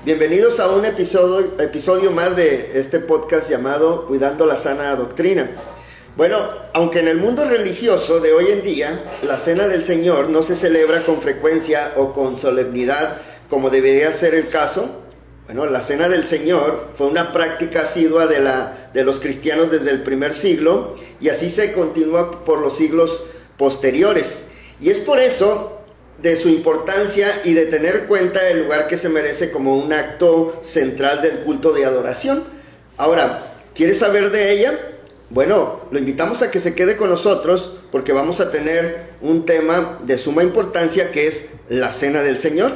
Bienvenidos a un episodio más de este podcast llamado Cuidando la Sana Doctrina. Bueno, aunque en el mundo religioso de hoy en día la Cena del Señor no se celebra con frecuencia o con solemnidad como debería ser el caso, bueno, la Cena del Señor fue una práctica asidua de los cristianos desde el primer siglo y así se continúa por los siglos posteriores. Y es por eso de su importancia y de tener cuenta el lugar que se merece como un acto central del culto de adoración. Ahora, ¿quieres saber de ella? Bueno, lo invitamos a que se quede con nosotros porque vamos a tener un tema de suma importancia que es la Cena del Señor.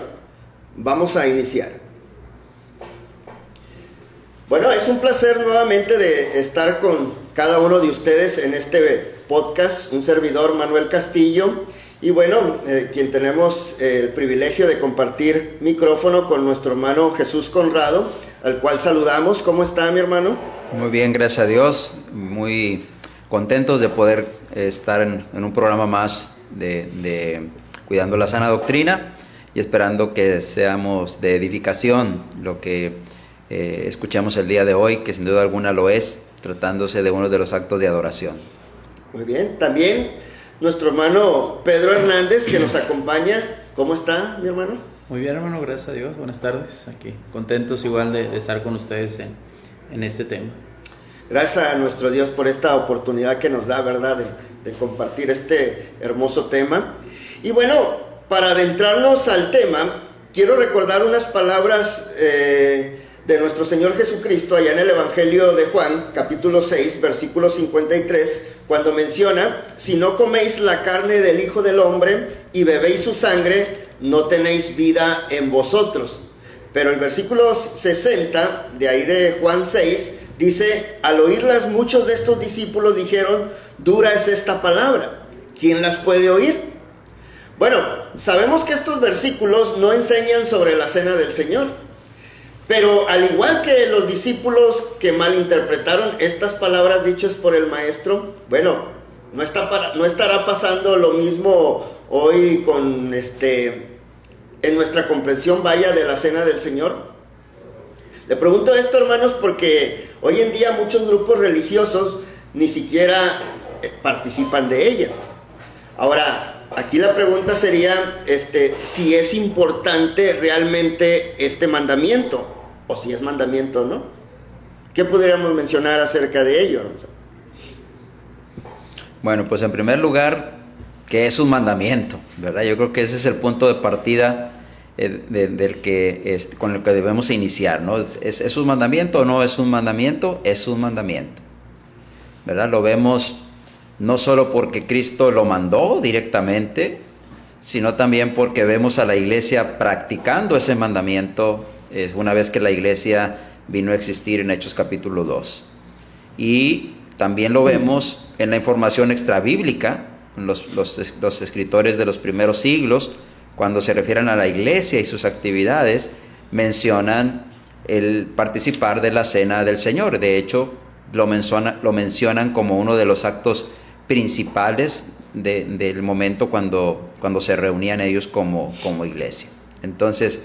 Vamos a iniciar. Bueno, es un placer nuevamente de estar con cada uno de ustedes en este podcast, un servidor Manuel Castillo. Y bueno, quien tenemos el privilegio de compartir micrófono con nuestro hermano Jesús Conrado, al cual saludamos. ¿Cómo está, mi hermano? Muy bien, gracias a Dios. Muy contentos de poder estar en un programa más de Cuidando la Sana Doctrina y esperando que seamos de edificación lo que escuchamos el día de hoy, que sin duda alguna lo es, tratándose de uno de los actos de adoración. Muy bien, también nuestro hermano Pedro Hernández, que nos acompaña. ¿Cómo está, mi hermano? Muy bien, hermano, gracias a Dios. Buenas tardes. Aquí contentos igual de estar con ustedes en este tema. Gracias a nuestro Dios por esta oportunidad que nos da, ¿verdad?, de compartir este hermoso tema. Y bueno, para adentrarnos al tema, quiero recordar unas palabras de nuestro Señor Jesucristo allá en el Evangelio de Juan, capítulo 6, versículo 53, cuando menciona: si no coméis la carne del Hijo del Hombre y bebéis su sangre, no tenéis vida en vosotros. Pero el versículo 60, de ahí de Juan 6, dice: al oírlas muchos de estos discípulos dijeron: dura es esta palabra, ¿quién las puede oír? Bueno, sabemos que estos versículos no enseñan sobre la Cena del Señor, pero al igual que los discípulos que malinterpretaron estas palabras dichas por el maestro, bueno, no estará pasando lo mismo hoy con en nuestra comprensión vaya de la Cena del Señor. Le pregunto esto, hermanos, porque hoy en día muchos grupos religiosos ni siquiera participan de ella. Ahora, aquí la pregunta sería si es importante realmente este mandamiento, o si es mandamiento o no. ¿Qué podríamos mencionar acerca de ello? Bueno, pues en primer lugar, que es un mandamiento, ¿verdad? Yo creo que ese es el punto de partida con el que debemos iniciar, ¿no? ¿Es un mandamiento o no es un mandamiento? Es un mandamiento, ¿verdad? Lo vemos no solo porque Cristo lo mandó directamente, sino también porque vemos a la iglesia practicando ese mandamiento una vez que la iglesia vino a existir en Hechos capítulo 2. Y también lo vemos en la información extrabíblica, los escritores de los primeros siglos, cuando se refieren a la iglesia y sus actividades, mencionan el participar de la Cena del Señor. De hecho, lo mencionan como uno de los actos principales del momento cuando se reunían ellos como iglesia. Entonces,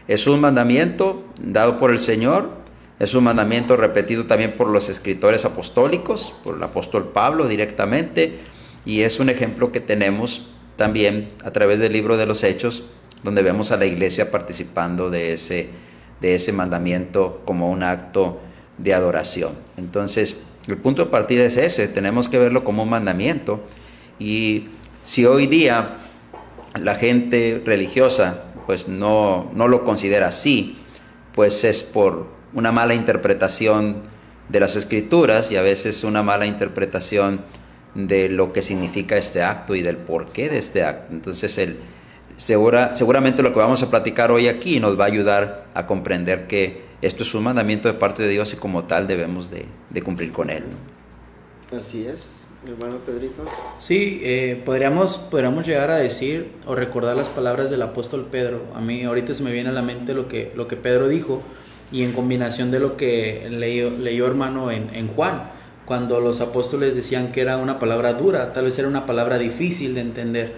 es un mandamiento dado por el Señor, es un mandamiento repetido también por los escritores apostólicos, por el apóstol Pablo directamente, y es un ejemplo que tenemos también a través del libro de los Hechos, donde vemos a la iglesia participando de ese mandamiento como un acto de adoración. Entonces, el punto de partida es ese, tenemos que verlo como un mandamiento. Y si hoy día la gente religiosa pues no lo considera así, pues es por una mala interpretación de las Escrituras y a veces una mala interpretación de lo que significa este acto y del porqué de este acto. Entonces seguramente lo que vamos a platicar hoy aquí nos va a ayudar a comprender que esto es un mandamiento de parte de Dios y como tal debemos de cumplir con él. Así es, mi hermano Pedrito. Sí, podríamos llegar a decir o recordar las palabras del apóstol Pedro. A mí ahorita se me viene a la mente lo que Pedro dijo, y en combinación de lo que leyó hermano en Juan, cuando los apóstoles decían que era una palabra dura, tal vez era una palabra difícil de entender.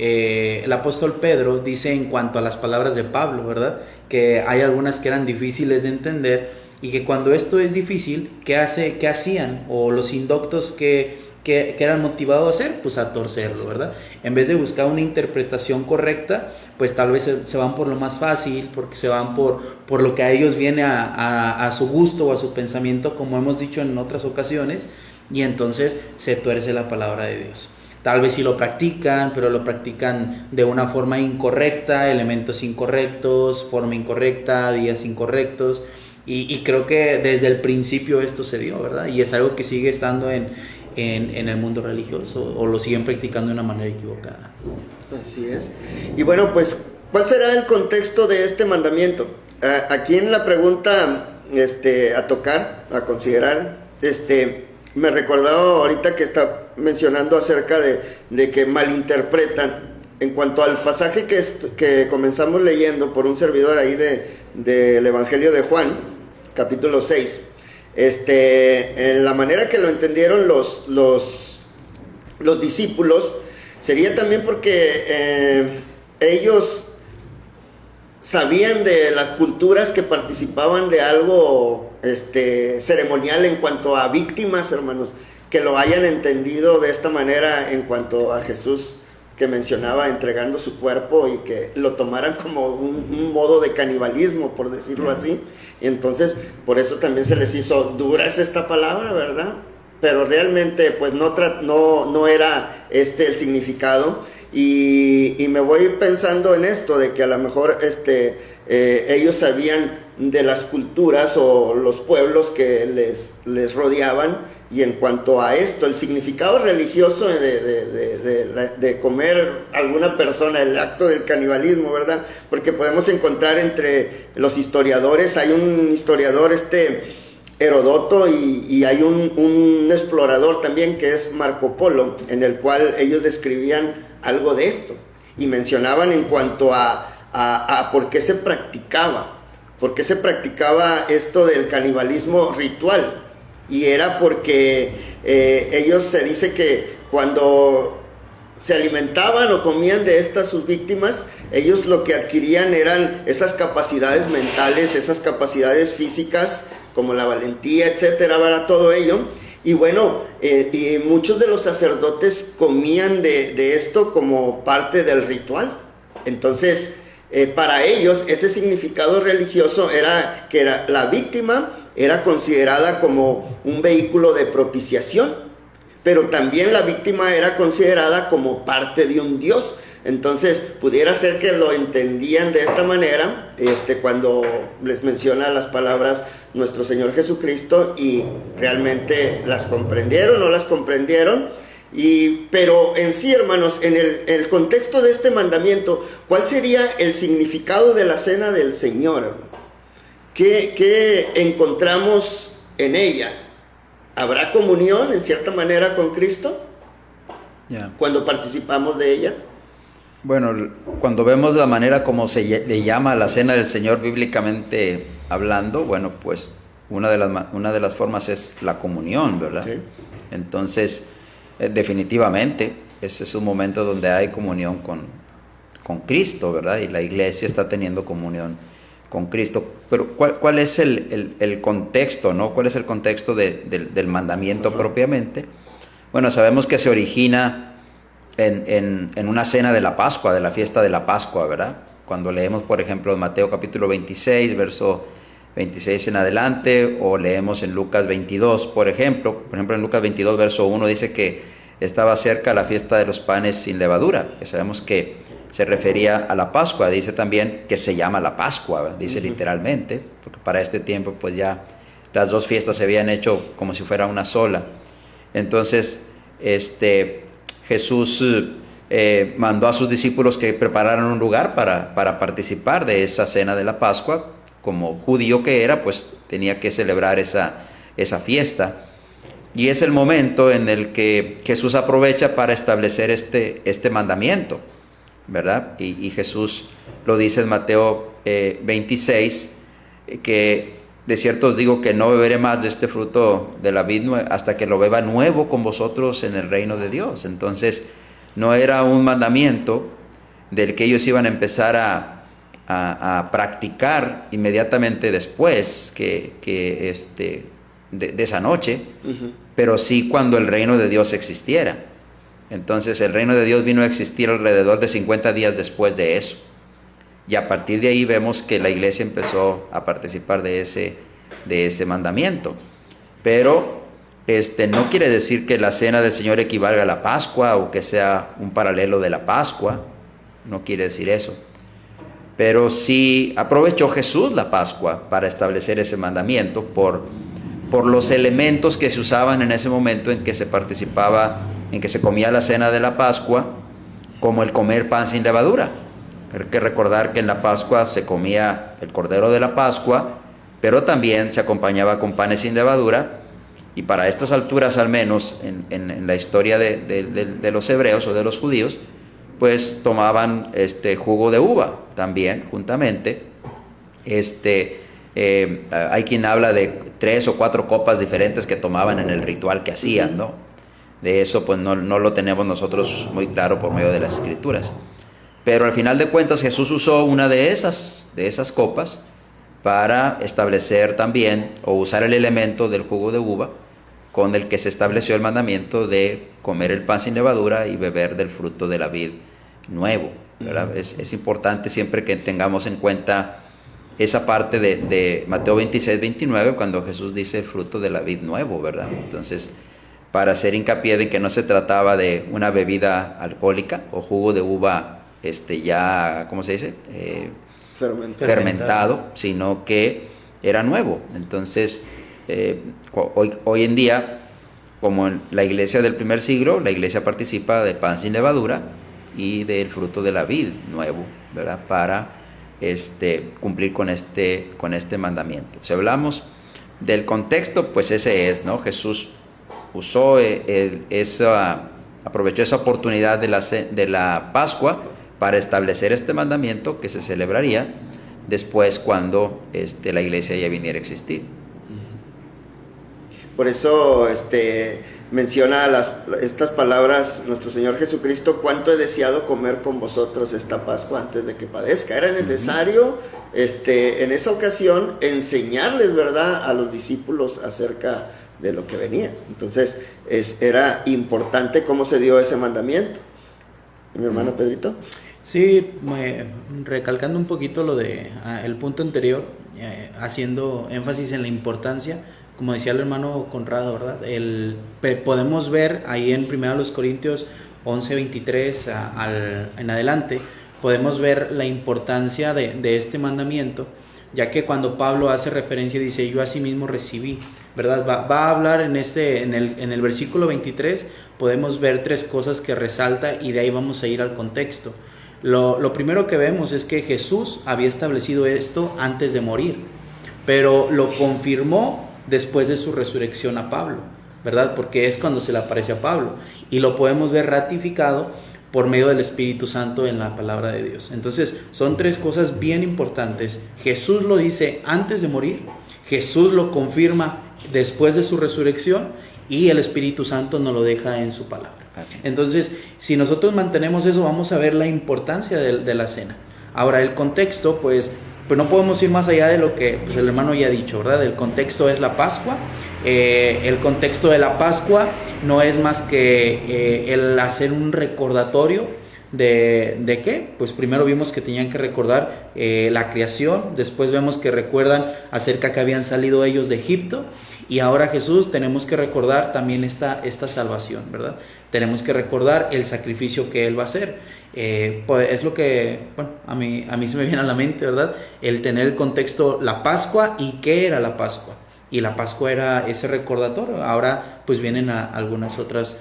el apóstol Pedro dice en cuanto a las palabras de Pablo, ¿verdad? Que hay algunas que eran difíciles de entender y que cuando esto es difícil, ¿qué hacían? O los indoctos que eran motivados a hacer, pues a torcerlo, ¿verdad? En vez de buscar una interpretación correcta, pues tal vez se van por lo más fácil, porque se van por lo que a ellos viene a su gusto o a su pensamiento, como hemos dicho en otras ocasiones, y entonces se tuerce la palabra de Dios. Tal vez sí lo practican, pero lo practican de una forma incorrecta, elementos incorrectos, forma incorrecta, días incorrectos, y creo que desde el principio esto se dio, ¿verdad? Y es algo que sigue estando en el mundo religioso, o lo siguen practicando de una manera equivocada. Así es. Y bueno, pues, ¿cuál será el contexto de este mandamiento? Aquí en la pregunta a tocar, a considerar, me recordaba ahorita que está mencionando acerca de que malinterpretan en cuanto al pasaje que comenzamos leyendo por un servidor ahí del Evangelio de Juan, capítulo 6. En la manera que lo entendieron los discípulos sería también porque ellos sabían de las culturas que participaban de algo ceremonial en cuanto a víctimas, hermanos, que lo hayan entendido de esta manera en cuanto a Jesús, que mencionaba entregando su cuerpo, y que lo tomaran como un modo de canibalismo, por decirlo así. Y entonces por eso también se les hizo dura esta palabra, ¿verdad? Pero realmente pues no era el significado. Y me voy pensando en esto, de que a lo mejor ellos sabían de las culturas o los pueblos que les rodeaban, y en cuanto a esto, el significado religioso de comer a alguna persona, el acto del canibalismo, ¿verdad? Porque podemos encontrar entre los historiadores, hay un historiador Herodoto, y hay un explorador también que es Marco Polo, en el cual ellos describían algo de esto y mencionaban en cuanto a por qué se practicaba esto del canibalismo ritual. Y era porque ellos, se dice que cuando se alimentaban o comían de sus víctimas, ellos lo que adquirían eran esas capacidades mentales, esas capacidades físicas, como la valentía, etcétera, para todo ello. Y bueno, y muchos de los sacerdotes comían de esto como parte del ritual. Entonces, para ellos ese significado religioso era que la víctima era considerada como un vehículo de propiciación, pero también la víctima era considerada como parte de un Dios. Entonces pudiera ser que lo entendían de esta manera cuando les menciona las palabras nuestro Señor Jesucristo, y realmente las comprendieron o no las comprendieron. Pero en sí, hermanos, en el contexto de este mandamiento, ¿cuál sería el significado de la cena del Señor, hermano? ¿Qué encontramos en ella? ¿Habrá comunión en cierta manera con Cristo cuando participamos de ella? Bueno, cuando vemos la manera como se le llama a la cena del Señor bíblicamente hablando, bueno, pues una de las formas es la comunión, ¿verdad? Sí. Entonces, definitivamente, ese es un momento donde hay comunión con Cristo, ¿verdad? Y la iglesia está teniendo comunión con Cristo. Pero ¿cuál es el contexto, ¿no? ¿Cuál es el contexto del mandamiento propiamente? Bueno, sabemos que se origina en una cena de la Pascua, de la fiesta de la Pascua, ¿verdad? Cuando leemos, por ejemplo, en Mateo capítulo 26, verso 26 en adelante, o leemos en Lucas 22, por ejemplo en Lucas 22, verso 1, dice que estaba cerca la fiesta de los panes sin levadura, que sabemos que se refería a la Pascua. Dice también que se llama la Pascua, ¿verdad? Dice literalmente, porque para este tiempo pues ya las dos fiestas se habían hecho como si fuera una sola. Entonces, Jesús mandó a sus discípulos que prepararan un lugar para participar de esa cena de la Pascua. Como judío que era, pues tenía que celebrar esa fiesta. Y es el momento en el que Jesús aprovecha para establecer este mandamiento, ¿verdad? Y Jesús lo dice en Mateo 26, que de cierto os digo que no beberé más de este fruto de la vid hasta que lo beba nuevo con vosotros en el reino de Dios. Entonces, no era un mandamiento del que ellos iban a empezar a practicar inmediatamente después de esa noche, pero sí cuando el reino de Dios existiera. Entonces el reino de Dios vino a existir alrededor de 50 días después de eso. Y a partir de ahí vemos que la iglesia empezó a participar de ese mandamiento. Pero no quiere decir que la cena del Señor equivalga a la Pascua o que sea un paralelo de la Pascua. No quiere decir eso. Pero sí aprovechó Jesús la Pascua para establecer ese mandamiento por los elementos que se usaban en ese momento en que se participaba, en que se comía la cena de la Pascua, como el comer pan sin levadura. Hay que recordar que en la Pascua se comía el cordero de la Pascua, pero también se acompañaba con panes sin levadura, y para estas alturas, al menos en la historia de los hebreos o de los judíos, pues tomaban jugo de uva también, juntamente. Hay quien habla de 3 o 4 copas diferentes que tomaban en el ritual que hacían, ¿no? De eso pues no lo tenemos nosotros muy claro por medio de las Escrituras. Pero al final de cuentas Jesús usó una de esas copas para establecer también, o usar el elemento del jugo de uva, con el que se estableció el mandamiento de comer el pan sin levadura y beber del fruto de la vid nuevo, ¿verdad? Es importante siempre que tengamos en cuenta esa parte de Mateo 26, 29, cuando Jesús dice el fruto de la vid nuevo, ¿verdad? Entonces, para hacer hincapié de que no se trataba de una bebida alcohólica o jugo de uva ya, ¿cómo se dice? Fermentado, sino que era nuevo. Entonces, hoy en día, como en la iglesia del primer siglo, la iglesia participa del pan sin levadura y del fruto de la vid nuevo, ¿verdad? Para cumplir con este mandamiento. Si hablamos del contexto, pues ese es, ¿no? Jesús usó aprovechó esa oportunidad de la Pascua para establecer este mandamiento que se celebraría después cuando la iglesia ya viniera a existir. Por eso menciona estas palabras nuestro Señor Jesucristo: cuánto he deseado comer con vosotros esta Pascua antes de que padezca. Era necesario en esa ocasión enseñarles, ¿verdad?, a los discípulos acerca de lo que venía. Entonces era importante cómo se dio ese mandamiento. ¿Y mi hermano Pedrito? Sí, recalcando un poquito lo de el punto anterior, haciendo énfasis en la importancia, como decía el hermano Conrado, ¿verdad? Podemos ver ahí en 1 Corintios 11:23 en adelante, podemos ver la importancia de este mandamiento, ya que cuando Pablo hace referencia dice: yo asimismo recibí, ¿verdad? Va a hablar en el versículo 23, podemos ver 3 cosas que resalta, y de ahí vamos a ir al contexto. Lo primero que vemos es que Jesús había establecido esto antes de morir, pero lo confirmó después de su resurrección a Pablo, ¿verdad? Porque es cuando se le aparece a Pablo, y lo podemos ver ratificado por medio del Espíritu Santo en la palabra de Dios. Entonces son 3 cosas bien importantes. Jesús lo dice antes de morir, Jesús lo confirma después de su resurrección, y el Espíritu Santo nos lo deja en su palabra. Entonces, si nosotros mantenemos eso, vamos a ver la importancia de la cena. Ahora, el contexto, pues no podemos ir más allá de lo que el hermano ya ha dicho, ¿verdad? El contexto es la Pascua. El contexto de la Pascua no es más que el hacer un recordatorio ¿de qué? Pues primero vimos que tenían que recordar la creación, después vemos que recuerdan acerca que habían salido ellos de Egipto, y ahora Jesús tenemos que recordar también esta salvación, ¿verdad? Tenemos que recordar el sacrificio que Él va a hacer. Pues es lo que, bueno, a mí se me viene a la mente, ¿verdad? El tener el contexto, la Pascua, y qué era la Pascua. Y la Pascua era ese recordatorio. Ahora pues vienen algunas otras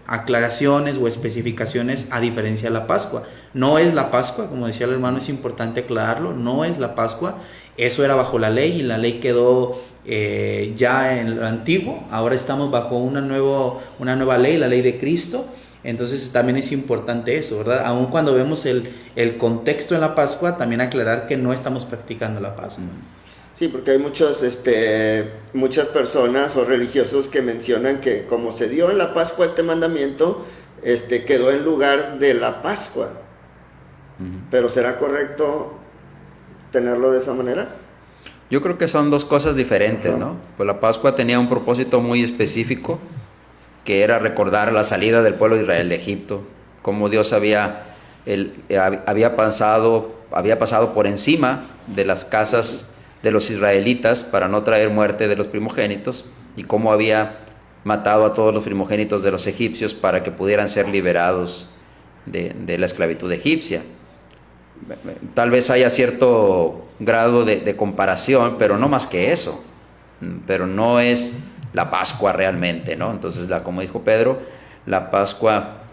aclaraciones o especificaciones a diferencia de la Pascua. No es la Pascua, como decía el hermano, es importante aclararlo, no es la Pascua. Eso era bajo la ley, y la ley quedó ya en lo antiguo. Ahora estamos bajo una nueva ley, la ley de Cristo. Entonces también es importante eso, ¿verdad? Aun cuando vemos el contexto en la Pascua, también aclarar que no estamos practicando la Pascua. Sí, porque hay muchas personas o religiosos que mencionan que como se dio en la Pascua este mandamiento, quedó en lugar de la Pascua. Pero ¿será correcto tenerlo de esa manera? Yo creo que son dos cosas diferentes, Ajá. ¿no? Pues la Pascua tenía un propósito muy específico, que era recordar la salida del pueblo de Israel de Egipto, cómo Dios había pasado por encima de las casas de los israelitas para no traer muerte de los primogénitos, y cómo había matado a todos los primogénitos de los egipcios para que pudieran ser liberados de la esclavitud egipcia. Tal vez haya cierto grado de comparación, pero no más que eso. Pero no es la Pascua realmente, ¿no? Entonces, como dijo Pedro, la Pascua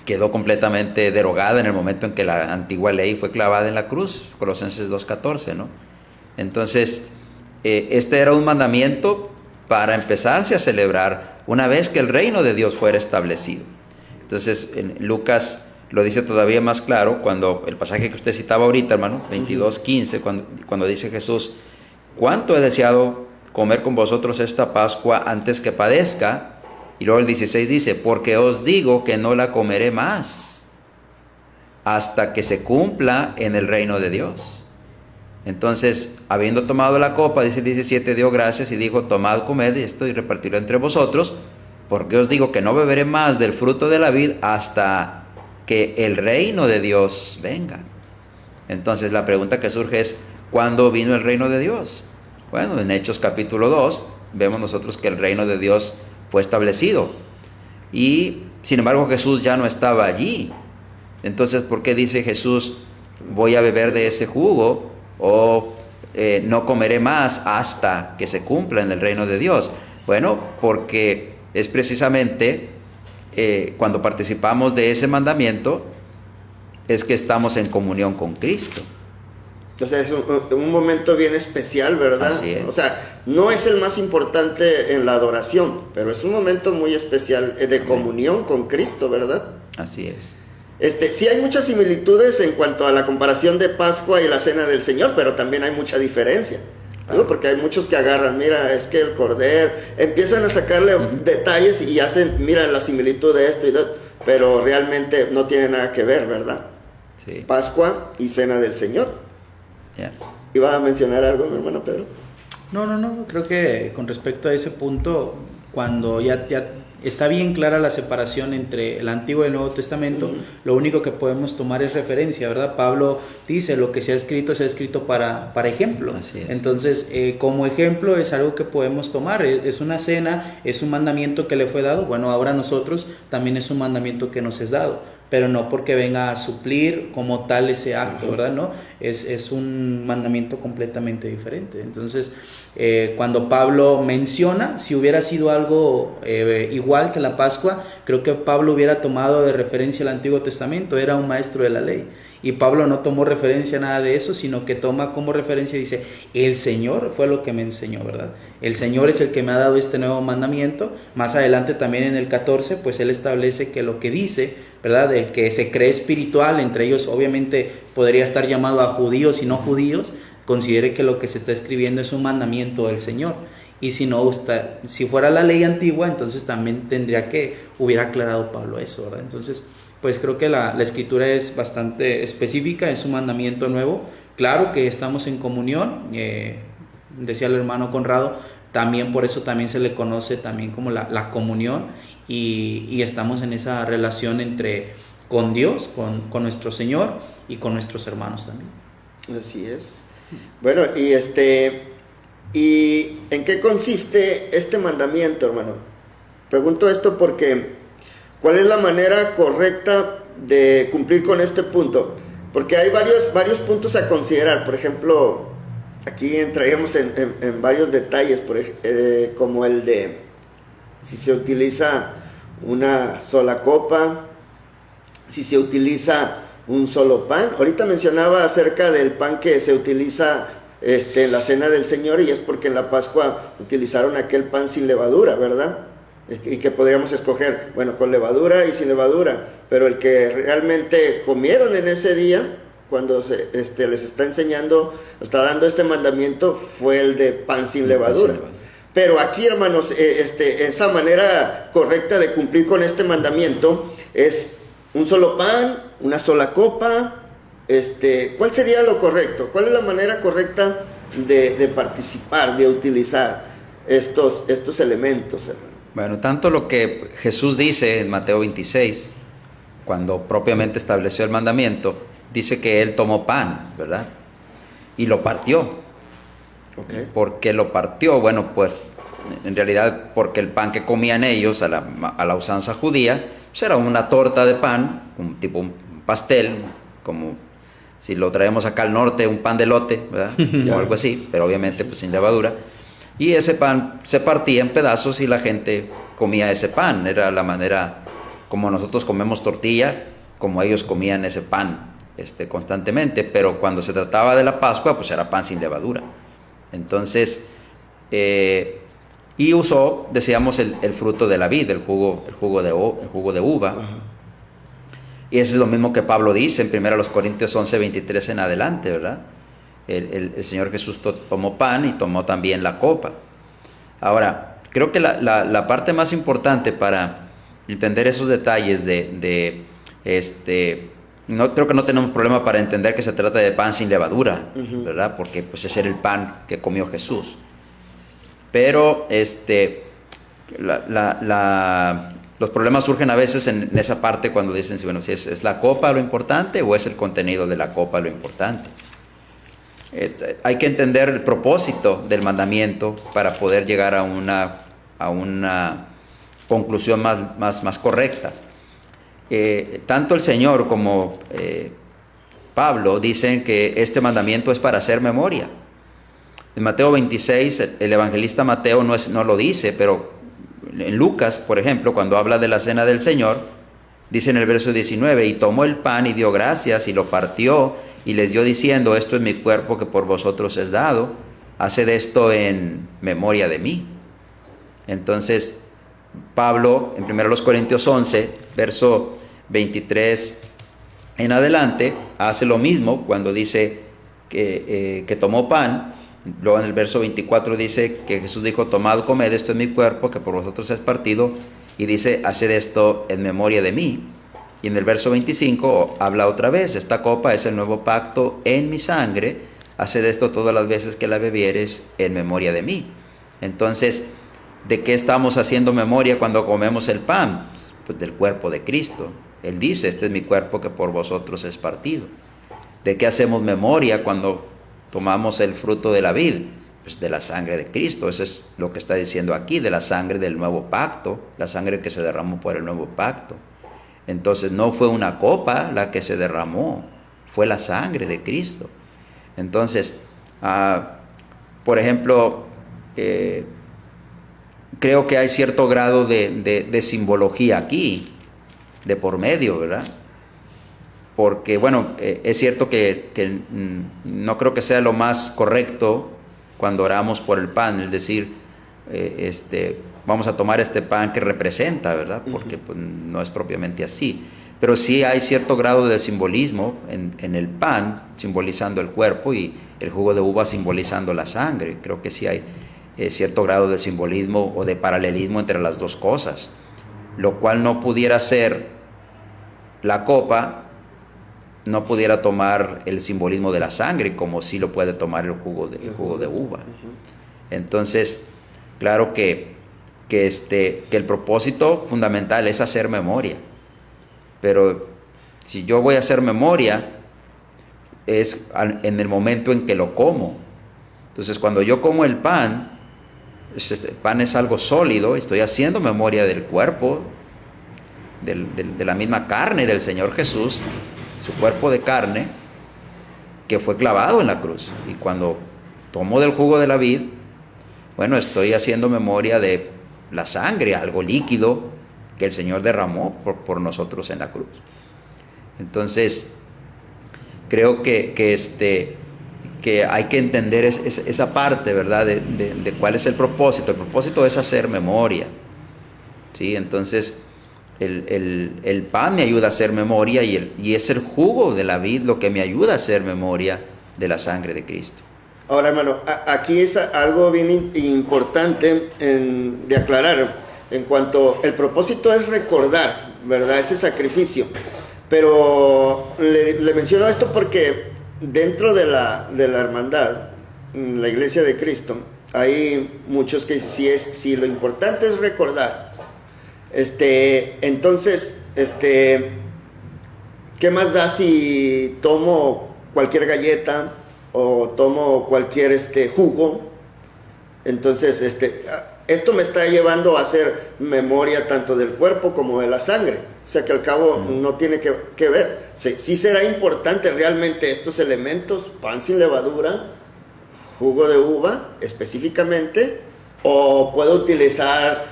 quedó completamente derogada en el momento en que la antigua ley fue clavada en la cruz, Colosenses 2:14, ¿no? Entonces, este era un mandamiento para empezarse a celebrar una vez que el reino de Dios fuera establecido. Entonces, en Lucas lo dice todavía más claro cuando el pasaje que usted citaba ahorita, hermano, 22:15, cuando dice Jesús: ¿cuánto he deseado comer con vosotros esta Pascua antes que padezca? Y luego el 16 dice: porque os digo que no la comeré más hasta que se cumpla en el reino de Dios. Entonces, habiendo tomado la copa, dice el 17, dio gracias y dijo: tomad, comed esto y repartirlo entre vosotros, porque os digo que no beberé más del fruto de la vid hasta que el reino de Dios venga. Entonces la pregunta que surge es: ¿cuándo vino el reino de Dios? Bueno, en Hechos capítulo 2 vemos nosotros que el reino de Dios fue establecido, y sin embargo Jesús ya no estaba allí. Entonces, ¿por qué dice Jesús: voy a beber de ese jugo, o no comeré más hasta que se cumpla en el reino de Dios? Bueno, porque es precisamente cuando participamos de ese mandamiento es que estamos en comunión con Cristo. O sea, es un momento bien especial, ¿verdad? Así es. O sea, no es el más importante en la adoración, pero es un momento muy especial de comunión con Cristo, ¿verdad? Así es. Sí hay muchas similitudes en cuanto a la comparación de Pascua y la Cena del Señor, pero también hay mucha diferencia. ¿No? Porque hay muchos que agarran, mira, es que el cordero, empiezan a sacarle detalles y hacen, mira la similitud de esto y de otro, pero realmente no tiene nada que ver, ¿verdad? Sí. Pascua y Cena del Señor. Yeah. ¿Iba a mencionar algo, mi hermano Pedro? No, creo que con respecto a ese punto, cuando ya está bien clara la separación entre el Antiguo y el Nuevo Testamento, lo único que podemos tomar es referencia, ¿verdad? Pablo dice: lo que se ha escrito para ejemplo. Así es. Entonces, como ejemplo es algo que podemos tomar, es una cena, es un mandamiento que le fue dado. Bueno, ahora nosotros también es un mandamiento que nos es dado, pero no porque venga a suplir como tal ese acto, ¿verdad? No, es un mandamiento completamente diferente. Entonces, cuando Pablo menciona, si hubiera sido algo igual que la Pascua, creo que Pablo hubiera tomado de referencia el Antiguo Testamento, era un maestro de la ley. Y Pablo no tomó referencia a nada de eso, sino que toma como referencia, dice: el Señor fue lo que me enseñó, ¿verdad? El Señor es el que me ha dado este nuevo mandamiento. Más adelante también en el 14, pues él establece que lo que dice, ¿verdad? El que se cree espiritual, entre ellos obviamente podría estar llamado a judíos y no judíos, considere que lo que se está escribiendo es un mandamiento del Señor. Y si no, si fuera la ley antigua, entonces también hubiera aclarado Pablo eso, ¿verdad? Entonces, pues creo que la escritura es bastante específica, es un mandamiento nuevo. Claro que estamos en comunión, decía el hermano Conrado, también por eso también se le conoce también como la comunión, y estamos en esa relación con Dios, con nuestro Señor y con nuestros hermanos también. Así es. Bueno, ¿y en qué consiste este mandamiento, hermano? Pregunto esto porque ¿cuál es la manera correcta de cumplir con este punto? Porque hay varios puntos a considerar. Por ejemplo, aquí entraríamos en varios detalles, como el de si se utiliza una sola copa, si se utiliza un solo pan. Ahorita mencionaba acerca del pan que se utiliza en la Cena del Señor, y es porque en la Pascua utilizaron aquel pan sin levadura, ¿verdad? Y que podríamos escoger, bueno, con levadura y sin levadura, pero el que realmente comieron en ese día, cuando les está enseñando, está dando este mandamiento, fue el de pan sin levadura. Pero aquí, hermanos, esa manera correcta de cumplir con este mandamiento ¿Es un solo pan, una sola copa? ¿Cuál sería lo correcto? ¿Cuál es la manera correcta de participar, de utilizar estos elementos, hermano? Bueno, tanto lo que Jesús dice en Mateo 26, cuando propiamente estableció el mandamiento, dice que Él tomó pan, ¿verdad? Y lo partió. Okay. ¿Por qué lo partió? Bueno, pues en realidad porque el pan que comían ellos a la usanza judía, pues era una torta de pan, un tipo un pastel, como si lo traemos acá al norte, un pan de elote, ¿verdad? O algo así, pero obviamente pues sin levadura. Y ese pan se partía en pedazos y la gente comía ese pan. Era la manera como nosotros comemos tortilla, como ellos comían ese pan constantemente. Pero cuando se trataba de la Pascua, pues era pan sin levadura. Entonces, y usó, decíamos, el fruto de la vid, el jugo de uva. Ajá. Y eso es lo mismo que Pablo dice en 1 Corintios 11, 23 en adelante, ¿verdad? El Señor Jesús tomó pan y tomó también la copa. Ahora, creo que la parte más importante para entender esos detalles no creo que no tenemos problema para entender que se trata de pan sin levadura, ¿verdad? Porque pues ese era el pan que comió Jesús. Pero los problemas surgen a veces en esa parte cuando dicen, bueno, si es la copa lo importante o es el contenido de la copa lo importante. Hay que entender el propósito del mandamiento para poder llegar a una conclusión más correcta. Tanto el Señor como Pablo dicen que este mandamiento es para hacer memoria. En Mateo 26, el evangelista Mateo no lo dice, pero en Lucas, por ejemplo, cuando habla de la cena del Señor, dice en el verso 19, y tomó el pan y dio gracias y lo partió y les dio diciendo, esto es mi cuerpo que por vosotros es dado, haced esto en memoria de mí. Entonces, Pablo, en 1 Corintios 11, verso 23 en adelante, hace lo mismo cuando dice que tomó pan. Luego en el verso 24 dice que Jesús dijo, tomad, comed, esto es mi cuerpo que por vosotros es partido, y dice, haced esto en memoria de mí. Y en el verso 25 habla otra vez, esta copa es el nuevo pacto en mi sangre, haced esto todas las veces que la bebieres en memoria de mí. Entonces, ¿de qué estamos haciendo memoria cuando comemos el pan? Pues del cuerpo de Cristo. Él dice, este es mi cuerpo que por vosotros es partido. ¿De qué hacemos memoria cuando tomamos el fruto de la vid? Pues de la sangre de Cristo. Eso es lo que está diciendo aquí, de la sangre del nuevo pacto, la sangre que se derramó por el nuevo pacto. Entonces no fue una copa la que se derramó, fue la sangre de Cristo. Entonces, por ejemplo, creo que hay cierto grado de simbología aquí, de por medio, ¿verdad? Porque, bueno, es cierto que no creo que sea lo más correcto cuando oramos por el pan, es decir, vamos a tomar este pan que representa, ¿verdad? Porque pues, no es propiamente así. Pero sí hay cierto grado de simbolismo en el pan, simbolizando el cuerpo, y el jugo de uva simbolizando la sangre. Creo que sí hay cierto grado de simbolismo o de paralelismo entre las dos cosas, lo cual no pudiera ser la copa, no pudiera tomar el simbolismo de la sangre como sí lo puede tomar el jugo de uva. Entonces, claro que el propósito fundamental es hacer memoria, pero si yo voy a hacer memoria es en el momento en que lo como. Entonces, cuando yo como el pan es algo sólido, estoy haciendo memoria del cuerpo, de la misma carne del Señor Jesús, su cuerpo de carne que fue clavado en la cruz. Y cuando tomo del jugo de la vid, bueno, estoy haciendo memoria de la sangre, algo líquido que el Señor derramó por nosotros en la cruz. Entonces, creo que hay que entender esa parte, ¿verdad? De cuál es el propósito. El propósito es hacer memoria, ¿sí? Entonces, el pan me ayuda a hacer memoria y es el jugo de la vid lo que me ayuda a hacer memoria de la sangre de Cristo. Ahora, hermano, aquí es algo bien importante de aclarar en cuanto el propósito es recordar, ¿verdad? Ese sacrificio. Pero le menciono esto porque dentro de la hermandad, la Iglesia de Cristo, hay muchos que dicen, si lo importante es recordar, entonces, ¿qué más da si tomo cualquier galleta o tomo cualquier jugo? Entonces, esto me está llevando a hacer memoria tanto del cuerpo como de la sangre. O sea que al cabo no tiene que ver. Sí será importante realmente estos elementos, pan sin levadura, jugo de uva específicamente, o puedo utilizar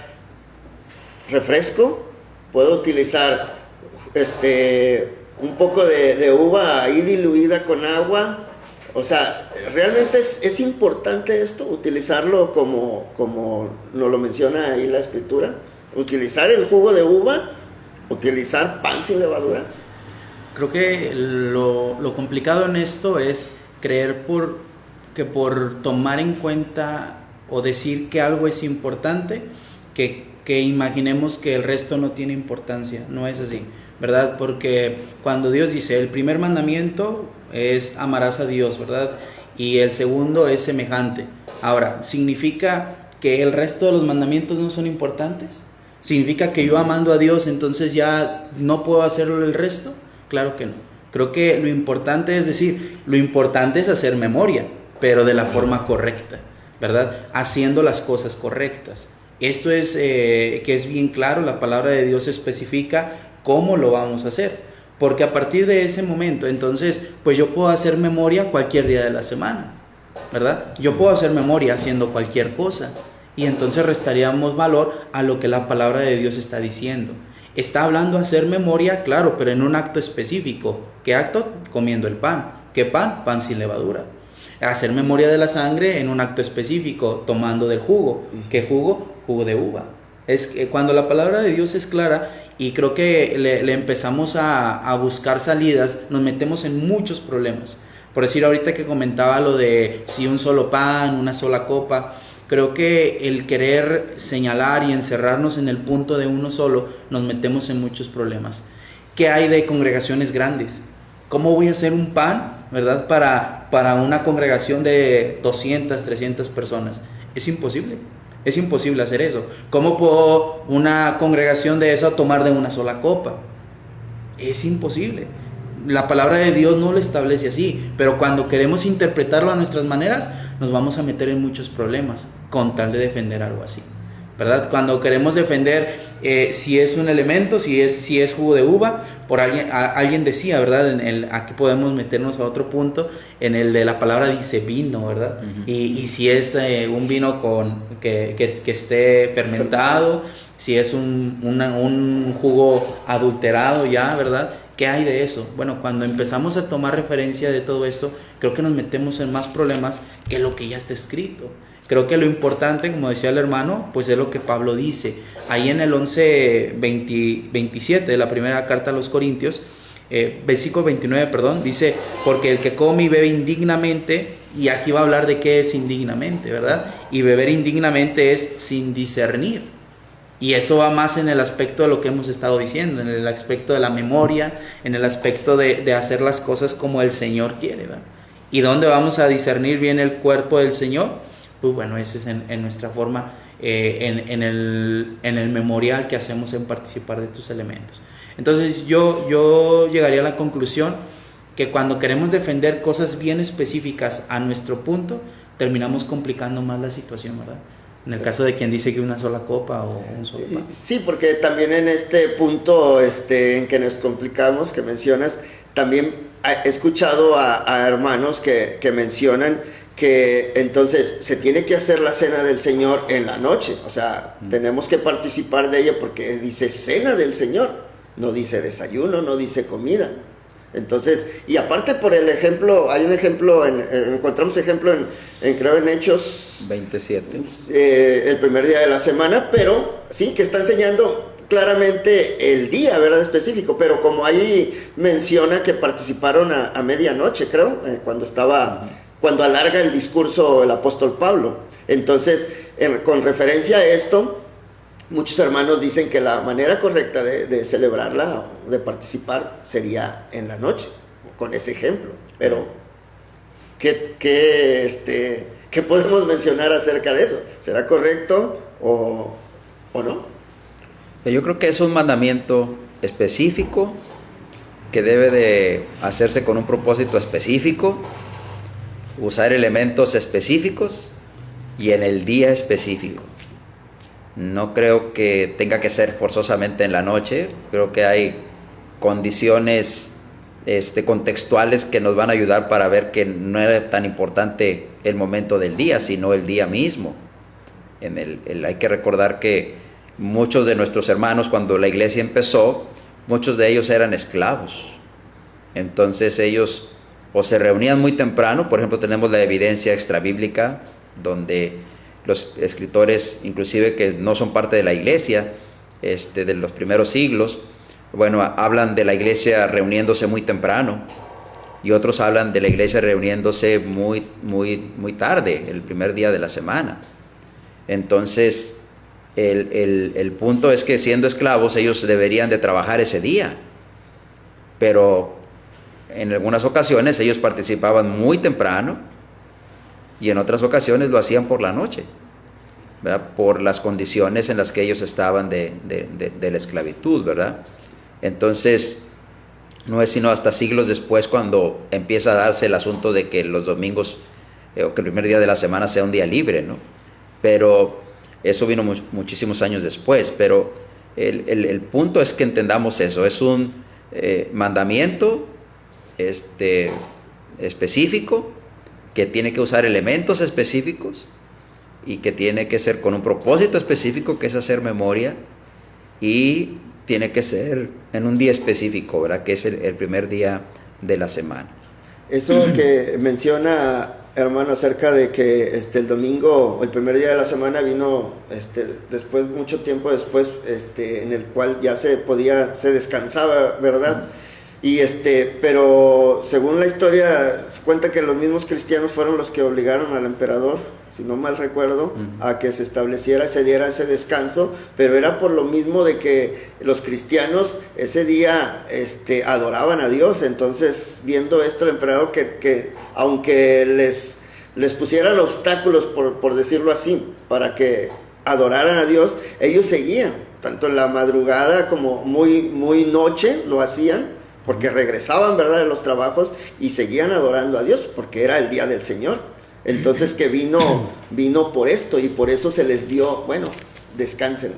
refresco, puedo utilizar un poco de uva ahí diluida con agua. O sea, realmente es importante esto, utilizarlo como nos lo menciona ahí la escritura, utilizar el jugo de uva, utilizar pan sin levadura. Creo que lo complicado en esto es creer que por tomar en cuenta o decir que algo es importante, que imaginemos que el resto no tiene importancia. No es así, ¿verdad? Porque cuando Dios dice, el primer mandamiento es amarás a Dios, ¿verdad? Y el segundo es semejante. Ahora, ¿significa que el resto de los mandamientos no son importantes? ¿Significa que yo amando a Dios entonces ya no puedo hacerlo el resto? Claro que no. Creo que lo importante es hacer memoria, pero de la forma correcta, ¿verdad? Haciendo las cosas correctas. Esto es que es bien claro, la palabra de Dios especifica cómo lo vamos a hacer. Porque a partir de ese momento, entonces, pues yo puedo hacer memoria cualquier día de la semana, ¿verdad? Yo puedo hacer memoria haciendo cualquier cosa. Y entonces restaríamos valor a lo que la palabra de Dios está diciendo. Está hablando de hacer memoria, claro, pero en un acto específico. ¿Qué acto? Comiendo el pan. ¿Qué pan? Pan sin levadura. Hacer memoria de la sangre en un acto específico, tomando del jugo. ¿Qué jugo? Jugo de uva. Es que cuando la palabra de Dios es clara y creo que le empezamos a buscar salidas, nos metemos en muchos problemas. Por decir ahorita que comentaba lo de si un solo pan, una sola copa, creo que el querer señalar y encerrarnos en el punto de uno solo, nos metemos en muchos problemas. ¿Qué hay de congregaciones grandes? ¿Cómo voy a hacer un pan, verdad, para una congregación de 200, 300 personas? Es imposible. Es imposible hacer eso. ¿Cómo puedo una congregación de esa tomar de una sola copa? Es imposible. La palabra de Dios no lo establece así, pero cuando queremos interpretarlo a nuestras maneras, nos vamos a meter en muchos problemas con tal de defender algo así, ¿verdad? Cuando queremos defender si es un elemento, si es jugo de uva, alguien decía, ¿verdad? Aquí podemos meternos a otro punto, en el de la palabra dice vino, ¿verdad? Uh-huh. Y si es un vino que esté fermentado, si es un jugo adulterado ya, ¿verdad? ¿Qué hay de eso? Bueno, cuando empezamos a tomar referencia de todo esto, creo que nos metemos en más problemas que lo que ya está escrito. Creo que lo importante, como decía el hermano, pues es lo que Pablo dice. Ahí en el 11:27 de la primera carta a los Corintios, versículo 29, dice, porque el que come y bebe indignamente, y aquí va a hablar de qué es indignamente, ¿verdad? Y beber indignamente es sin discernir. Y eso va más en el aspecto de lo que hemos estado diciendo, en el aspecto de la memoria, en el aspecto de hacer las cosas como el Señor quiere, ¿verdad? ¿Y dónde vamos a discernir bien el cuerpo del Señor? Pues bueno, ese es en nuestra forma, en el memorial que hacemos en participar de estos elementos. Entonces yo llegaría a la conclusión que cuando queremos defender cosas bien específicas a nuestro punto, terminamos complicando más la situación, ¿verdad? En el caso de quien dice que una sola copa o un solo pan. Sí, porque también en este punto en que nos complicamos, que mencionas, también he escuchado a hermanos que mencionan que entonces se tiene que hacer la cena del Señor en la noche. O sea, tenemos que participar de ella porque dice cena del Señor, no dice desayuno, no dice comida. Entonces, y aparte por el ejemplo, hay un ejemplo, encontramos ejemplo creo en Hechos 27, el primer día de la semana, pero sí, que está enseñando claramente el día, ¿verdad? Específico, pero como ahí menciona que participaron a medianoche, creo, cuando alarga el discurso el apóstol Pablo. Entonces, con referencia a esto, muchos hermanos dicen que la manera correcta de celebrarla, de participar, sería en la noche, con ese ejemplo. Pero, ¿qué podemos mencionar acerca de eso? ¿Será correcto o no? Yo creo que es un mandamiento específico que debe de hacerse con un propósito específico, usar elementos específicos y en el día específico. No creo que tenga que ser forzosamente en la noche. Creo que hay condiciones contextuales que nos van a ayudar para ver que no era tan importante el momento del día, sino el día mismo. Hay que recordar que muchos de nuestros hermanos, cuando la iglesia empezó, muchos de ellos eran esclavos. Entonces ellos o se reunían muy temprano. Por ejemplo, tenemos la evidencia extrabíblica donde los escritores, inclusive que no son parte de la iglesia, de los primeros siglos, bueno, hablan de la iglesia reuniéndose muy temprano, y otros hablan de la iglesia reuniéndose muy tarde, el primer día de la semana. Entonces, el punto es que siendo esclavos ellos deberían de trabajar ese día, pero en algunas ocasiones ellos participaban muy temprano y en otras ocasiones lo hacían por la noche, ¿verdad? Por las condiciones en las que ellos estaban de la esclavitud, ¿verdad? Entonces, no es sino hasta siglos después cuando empieza a darse el asunto de que los domingos o que el primer día de la semana sea un día libre, ¿no? Pero eso vino muchísimos años después. Pero el punto es que entendamos eso. Es un mandamiento específico que tiene que usar elementos específicos y que tiene que ser con un propósito específico, que es hacer memoria, y tiene que ser en un día específico, ¿verdad? Que es el primer día de la semana. Eso que menciona, hermano, acerca de que el domingo, el primer día de la semana, vino después, mucho tiempo después, en el cual ya se descansaba, ¿verdad? Y pero según la historia se cuenta que los mismos cristianos fueron los que obligaron al emperador, si no mal recuerdo, a que se diera ese descanso, pero era por lo mismo de que los cristianos ese día adoraban a Dios. Entonces, viendo esto, el emperador que aunque les pusieran obstáculos, por decirlo así, para que adoraran a Dios, ellos seguían, tanto en la madrugada como muy noche lo hacían, porque regresaban, ¿verdad?, de los trabajos y seguían adorando a Dios, porque era el día del Señor. Entonces que vino por esto, y por eso se les dio, bueno, descansen.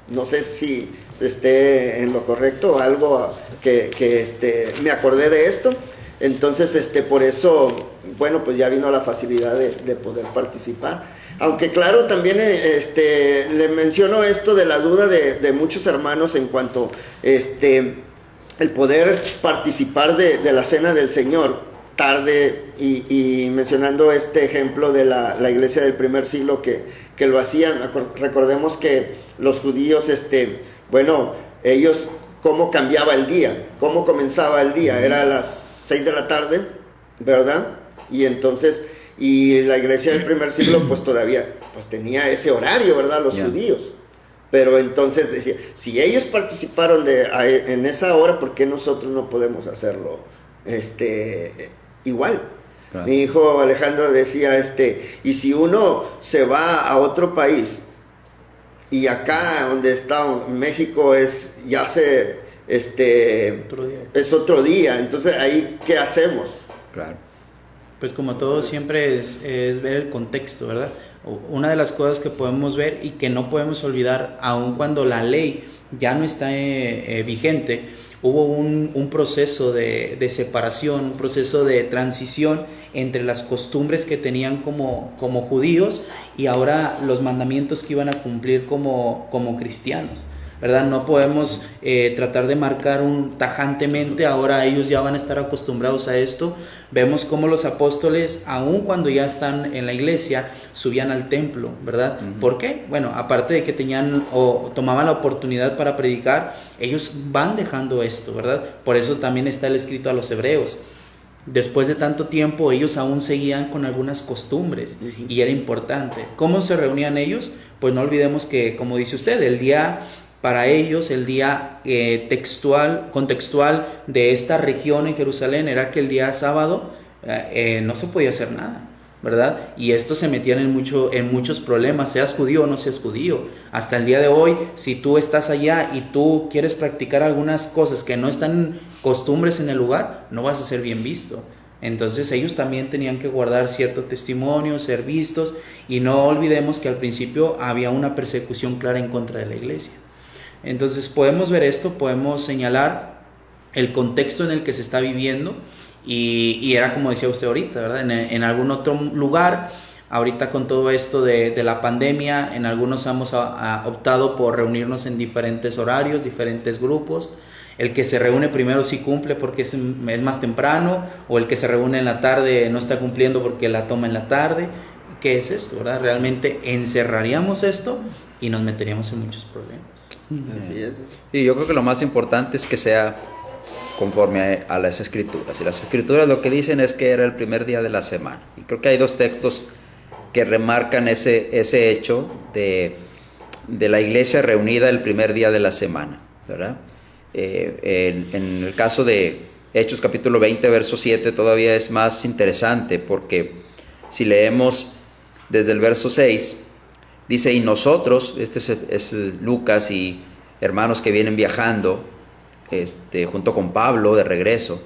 No sé si esté en lo correcto, algo que me acordé de esto. Entonces, por eso, bueno, pues ya vino la facilidad de poder participar. Aunque claro, también le menciono esto de la duda de muchos hermanos en cuanto el poder participar de la cena del Señor tarde, y mencionando este ejemplo de la iglesia del primer siglo que lo hacían. Recordemos que los judíos, bueno, ellos, ¿cómo cambiaba el día? ¿Cómo comenzaba el día? Era a las 6 de la tarde, ¿verdad? Y entonces, y la iglesia del primer siglo pues todavía pues tenía ese horario, ¿verdad? Los judíos. Pero entonces decía, si ellos participaron en esa hora, ¿por qué nosotros no podemos hacerlo igual? Claro. Mi hijo Alejandro decía, y si uno se va a otro país y acá donde está México es otro día, entonces ahí ¿qué hacemos? Claro. Pues como todo siempre es ver el contexto, ¿verdad? Una de las cosas que podemos ver y que no podemos olvidar, aun cuando la ley ya no está vigente, hubo un proceso de separación, un proceso de transición entre las costumbres que tenían como judíos y ahora los mandamientos que iban a cumplir como cristianos, ¿verdad? No podemos tratar de marcar tajantemente, ahora ellos ya van a estar acostumbrados a esto. Vemos cómo los apóstoles, aun cuando ya están en la iglesia, subían al templo, ¿verdad? Uh-huh. ¿Por qué? Bueno, aparte de que tomaban la oportunidad para predicar, ellos van dejando esto, ¿verdad? Por eso también está el escrito a los hebreos. después de tanto tiempo ellos aún seguían con algunas costumbres y era importante. ¿Cómo se reunían ellos? Pues no olvidemos que, como dice usted, el día para ellos, el día contextual de esta región en Jerusalén era que el día sábado no se podía hacer nada, ¿verdad? Y esto se metían en muchos problemas, seas judío o no seas judío. Hasta el día de hoy, si tú estás allá y tú quieres practicar algunas cosas que no están costumbres en el lugar, no vas a ser bien visto. Entonces ellos también tenían que guardar cierto testimonio, ser vistos, y no olvidemos que al principio había una persecución clara en contra de la iglesia. Entonces podemos ver esto, podemos señalar el contexto en el que se está viviendo, y era como decía usted ahorita, ¿verdad? En algún otro lugar, ahorita con todo esto de la pandemia, en algunos hemos optado por reunirnos en diferentes horarios, diferentes grupos. El que se reúne primero sí cumple porque es más temprano, o el que se reúne en la tarde no está cumpliendo porque la toma en la tarde. ¿Qué es esto, verdad? Realmente encerraríamos esto y nos meteríamos en muchos problemas. Así es. Y yo creo que lo más importante es que sea conforme a las escrituras. Y las escrituras lo que dicen es que era el primer día de la semana. Y creo que hay dos textos que remarcan ese hecho de la iglesia reunida el primer día de la semana, ¿verdad? En el caso de Hechos capítulo 20, verso 7, todavía es más interesante, porque si leemos desde el verso 6, dice: y nosotros, este es Lucas y hermanos que vienen viajando junto con Pablo de regreso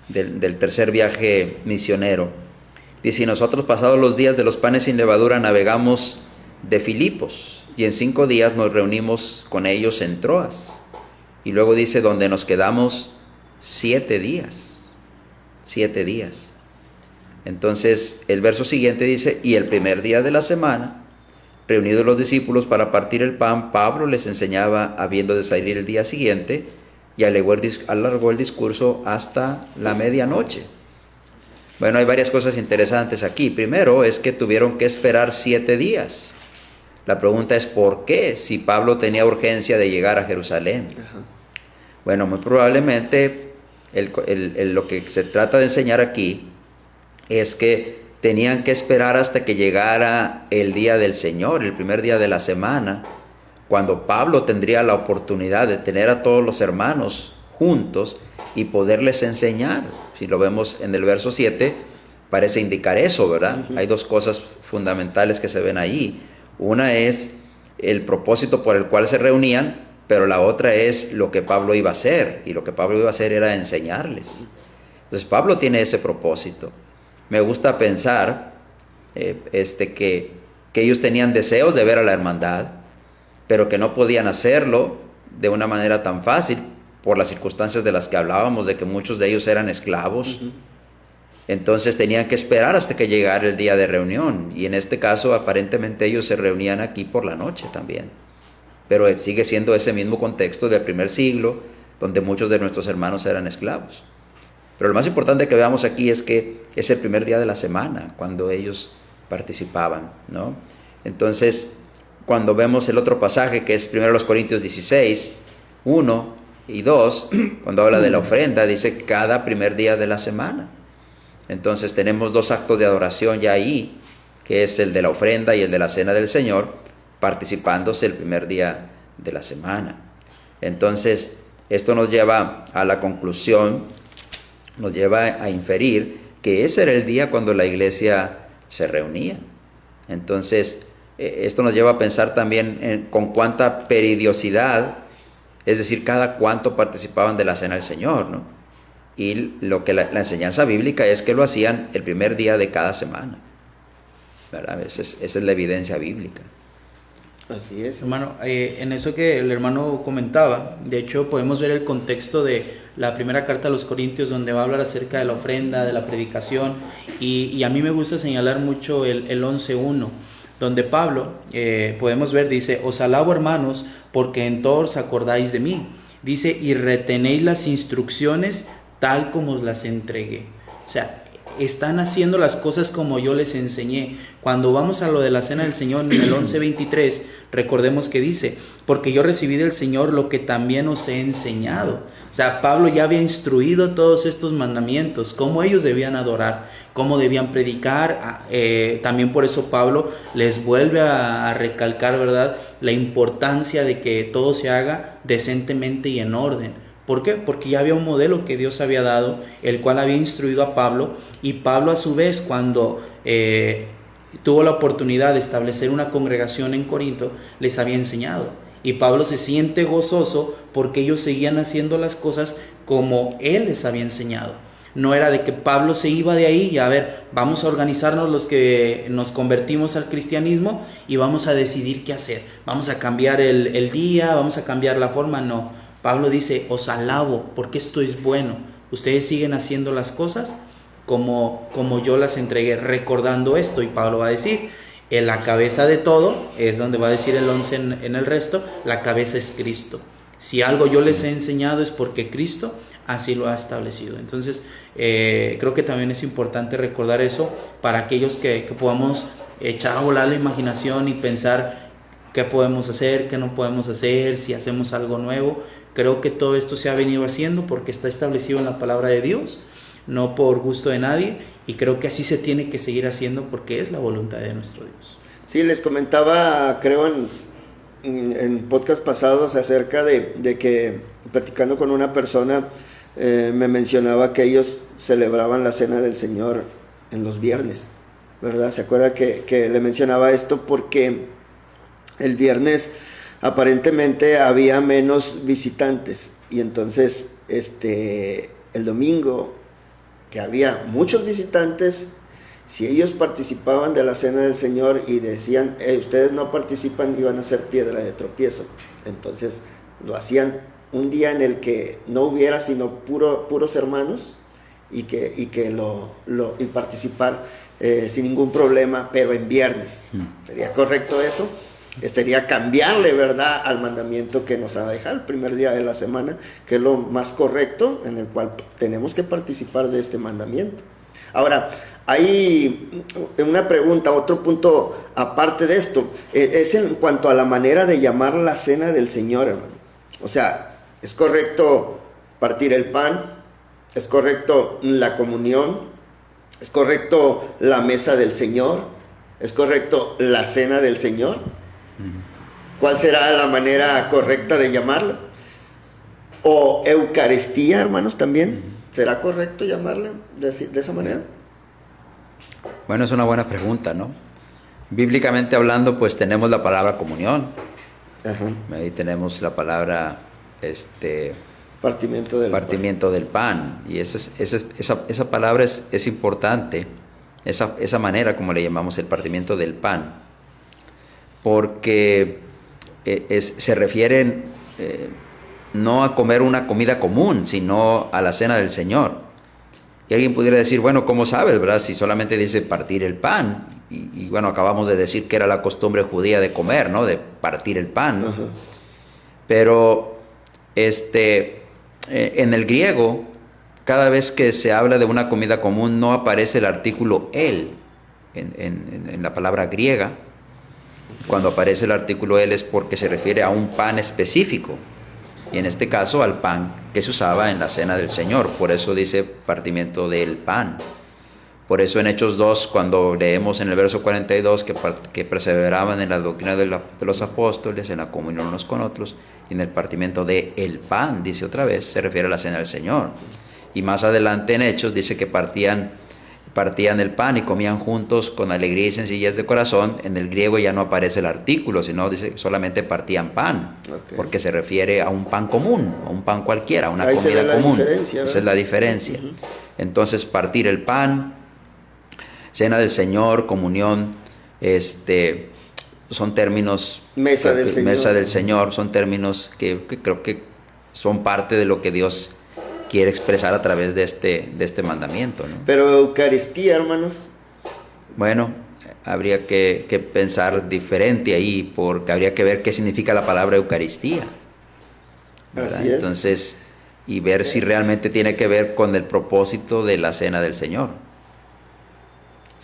del tercer viaje misionero, dice: y nosotros, pasados los días de los panes sin levadura, navegamos de Filipos, y en 5 días nos reunimos con ellos en Troas. Y luego dice: donde nos quedamos 7 días. 7 días. Entonces el verso siguiente dice: y el primer día de la semana, reunidos los discípulos para partir el pan, Pablo les enseñaba habiendo de salir el día siguiente, y alargó el discurso hasta la medianoche. Bueno, hay varias cosas interesantes aquí. Primero es que tuvieron que esperar 7 días. La pregunta es: ¿por qué? Si Pablo tenía urgencia de llegar a Jerusalén. Ajá. Bueno, muy probablemente lo que se trata de enseñar aquí es que tenían que esperar hasta que llegara el día del Señor, el primer día de la semana, cuando Pablo tendría la oportunidad de tener a todos los hermanos juntos y poderles enseñar. Si lo vemos en el verso 7, parece indicar eso, ¿verdad? Hay dos cosas fundamentales que se ven ahí. Una es el propósito por el cual se reunían, pero la otra es lo que Pablo iba a hacer, y lo que Pablo iba a hacer era enseñarles. Entonces Pablo tiene ese propósito. Me gusta pensar que ellos tenían deseos de ver a la hermandad, pero que no podían hacerlo de una manera tan fácil por las circunstancias de las que hablábamos, de que muchos de ellos eran esclavos. Entonces tenían que esperar hasta que llegara el día de reunión, y en este caso aparentemente ellos se reunían aquí por la noche también, pero sigue siendo ese mismo contexto del primer siglo, donde muchos de nuestros hermanos eran esclavos. Pero lo más importante que veamos aquí es que es el primer día de la semana cuando ellos participaban, ¿no? Entonces, cuando vemos el otro pasaje, que es 1 Corintios 16, 1 y 2, cuando habla de la ofrenda, dice cada primer día de la semana. Entonces tenemos 2 actos de adoración ya ahí, que es el de la ofrenda y el de la cena del Señor, participándose el primer día de la semana. Entonces, esto nos lleva a la conclusión, nos lleva a inferir que ese era el día cuando la iglesia se reunía. Entonces, esto nos lleva a pensar también con cuánta periodicidad, es decir, cada cuánto participaban de la cena del Señor, ¿no? Y lo que la enseñanza bíblica es que lo hacían el primer día de cada semana, ¿verdad? Esa es la evidencia bíblica. Así es. Hermano, en eso que el hermano comentaba, de hecho podemos ver el contexto de la primera carta a los Corintios, donde va a hablar acerca de la ofrenda, de la predicación, y a mí me gusta señalar mucho el 11.1, donde Pablo, podemos ver, dice: os alabo, hermanos, porque en todo os acordáis de mí. Dice: y retenéis las instrucciones tal como os las entregué. O sea, están haciendo las cosas como yo les enseñé. Cuando vamos a lo de la cena del Señor en el 11:23, recordemos que dice, porque yo recibí del Señor lo que también os he enseñado. O sea, Pablo ya había instruido todos estos mandamientos, cómo ellos debían adorar, cómo debían predicar. También por eso Pablo les vuelve a recalcar, ¿verdad?, la importancia de que todo se haga decentemente y en orden. ¿Por qué? Porque ya había un modelo que Dios había dado, el cual había instruido a Pablo, y Pablo a su vez, cuando tuvo la oportunidad de establecer una congregación en Corinto, les había enseñado. Y Pablo se siente gozoso porque ellos seguían haciendo las cosas como él les había enseñado. No era de que Pablo se iba de ahí y a ver, vamos a organizarnos los que nos convertimos al cristianismo y vamos a decidir qué hacer. Vamos a cambiar el día, vamos a cambiar la forma. No. Pablo dice, os alabo porque esto es bueno. Ustedes siguen haciendo las cosas como yo las entregué, recordando esto. Y Pablo va a decir, en la cabeza de todo, es donde va a decir el 11 en el resto, la cabeza es Cristo. Si algo yo les he enseñado es porque Cristo así lo ha establecido. Entonces, creo que también es importante recordar eso para aquellos que podamos echar a volar la imaginación y pensar qué podemos hacer, qué no podemos hacer, si hacemos algo nuevo. Creo que todo esto se ha venido haciendo porque está establecido en la palabra de Dios, no por gusto de nadie, y creo que así se tiene que seguir haciendo porque es la voluntad de nuestro Dios. Sí, les comentaba, creo, en podcast pasados acerca de que, platicando con una persona, me mencionaba que ellos celebraban la cena del Señor en los viernes, ¿verdad? ¿Se acuerda que le mencionaba esto? Porque el viernes aparentemente había menos visitantes, y entonces el domingo, que había muchos visitantes, si ellos participaban de la cena del Señor y decían, ustedes no participan, iban a ser piedra de tropiezo. Entonces lo hacían un día en el que no hubiera sino puros hermanos, y participar sin ningún problema, pero en viernes. ¿Sería correcto eso? Sería cambiarle, ¿verdad?, al mandamiento que nos ha dejado el primer día de la semana, que es lo más correcto, en el cual tenemos que participar de este mandamiento. Ahora, hay una pregunta, otro punto aparte de esto, es en cuanto a la manera de llamar la cena del Señor, hermano. O sea, ¿es correcto partir el pan? ¿Es correcto la comunión? ¿Es correcto la mesa del Señor? ¿Es correcto la cena del Señor? ¿Cuál será la manera correcta de llamarla? ¿O Eucaristía, hermanos, también? ¿Será correcto llamarla de esa manera? Bueno, es una buena pregunta, ¿no? Bíblicamente hablando, pues tenemos la palabra comunión. Ajá. Ahí tenemos la palabra partimiento del pan. Y esa palabra es importante, esa manera como le llamamos el partimiento del pan, porque se refieren no a comer una comida común, sino a la cena del Señor. Y alguien pudiera decir, bueno, ¿cómo sabes, verdad? Si solamente dice partir el pan. Y bueno, acabamos de decir que era la costumbre judía de comer, ¿no? De partir el pan, ¿no? Ajá. Pero en el griego, cada vez que se habla de una comida común, no aparece el artículo el en la palabra griega. Cuando aparece el artículo el es porque se refiere a un pan específico, y en este caso al pan que se usaba en la cena del Señor. Por eso dice partimiento del pan. Por eso en Hechos 2, cuando leemos en el verso 42 que perseveraban en la doctrina de los apóstoles, en la comunión unos con otros, y en el partimiento del pan, dice otra vez, se refiere a la cena del Señor. Y más adelante en Hechos dice que partían el pan y comían juntos con alegría y sencillez de corazón. En el griego ya no aparece el artículo, sino dice solamente partían pan, okay, porque se refiere a un pan común, a un pan cualquiera, a una ahí comida común. Esa es la diferencia. Uh-huh. Entonces, partir el pan, cena del Señor, comunión, son términos, mesa del Señor, son términos que creo que son parte de lo que Dios quiere expresar a través de este mandamiento, ¿no? Pero Eucaristía, hermanos. Bueno, habría que pensar diferente ahí, porque habría que ver qué significa la palabra Eucaristía, ¿verdad? Así es. Entonces, y ver si realmente tiene que ver con el propósito de la cena del Señor.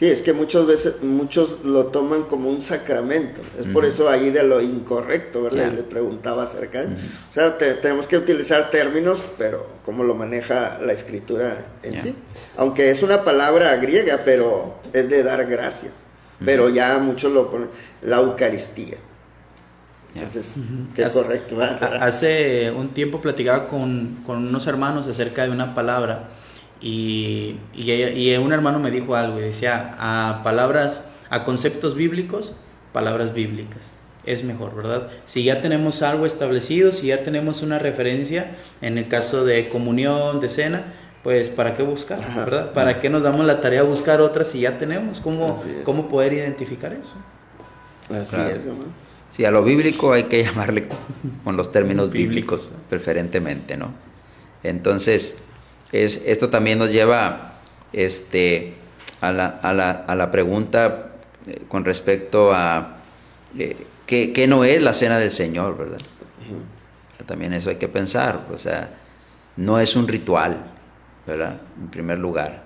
Sí, es que muchas veces muchos lo toman como un sacramento. Es por eso ahí de lo incorrecto, ¿verdad? Yeah. Y les preguntaba acerca. O sea, tenemos que utilizar términos, pero cómo lo maneja la escritura en sí. Aunque es una palabra griega, pero es de dar gracias. Pero ya muchos lo ponen, la Eucaristía. Entonces, qué correcto. Hace un tiempo platicaba con unos hermanos acerca de una palabra y un hermano me dijo algo y decía, a conceptos bíblicos, palabras bíblicas. Es mejor, ¿verdad? Si ya tenemos algo establecido, si ya tenemos una referencia, en el caso de comunión, de cena, pues ¿para qué buscar, verdad? ¿Para qué nos damos la tarea de buscar otras si ya tenemos? ¿Cómo poder identificar eso? Así Claro. es, hermano. Sí, a lo bíblico hay que llamarle con los términos bíblicos, preferentemente, ¿no? Entonces, esto también nos lleva a la pregunta con respecto a ¿qué no es la cena del Señor, ¿verdad? También eso hay que pensar, o sea, no es un ritual, ¿verdad? En primer lugar,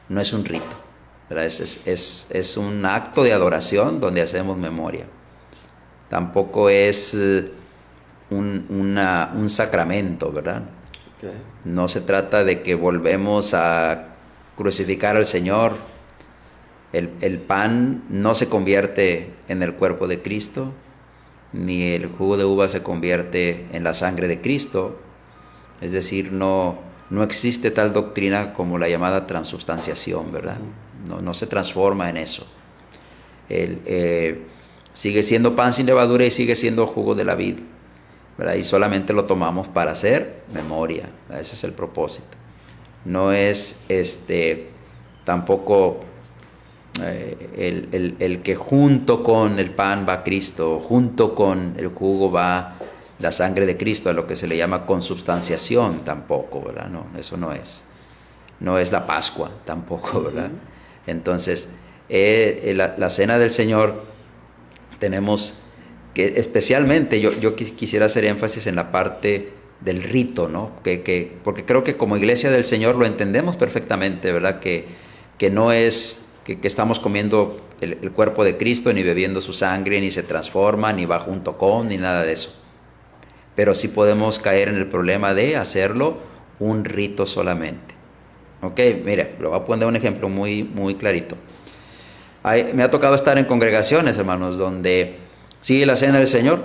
no es un rito, ¿verdad? Es un acto de adoración donde hacemos memoria. Tampoco es un sacramento, ¿verdad? Okay. No se trata de que volvemos a crucificar al Señor. El pan no se convierte en el cuerpo de Cristo, ni el jugo de uva se convierte en la sangre de Cristo. Es decir, no existe tal doctrina como la llamada transubstanciación, ¿verdad? No se transforma en eso. Sigue siendo pan sin levadura y sigue siendo jugo de la vid, ¿verdad? Y solamente lo tomamos para hacer memoria, ¿verdad? Ese es el propósito. No es tampoco el que junto con el pan va Cristo, junto con el jugo va la sangre de Cristo, a lo que se le llama consubstanciación, tampoco, ¿verdad? No, eso no es. No es la Pascua, tampoco, ¿verdad? Entonces, la cena del Señor, tenemos que, especialmente, yo quisiera hacer énfasis en la parte del rito, ¿no? Porque creo que como iglesia del Señor lo entendemos perfectamente, ¿verdad? Que no es que estamos comiendo el cuerpo de Cristo, ni bebiendo su sangre, ni se transforma, ni va junto con, ni nada de eso. Pero sí podemos caer en el problema de hacerlo un rito solamente. Ok, mire, lo voy a poner un ejemplo muy, muy clarito. Me ha tocado estar en congregaciones, hermanos, donde sigue la cena del Señor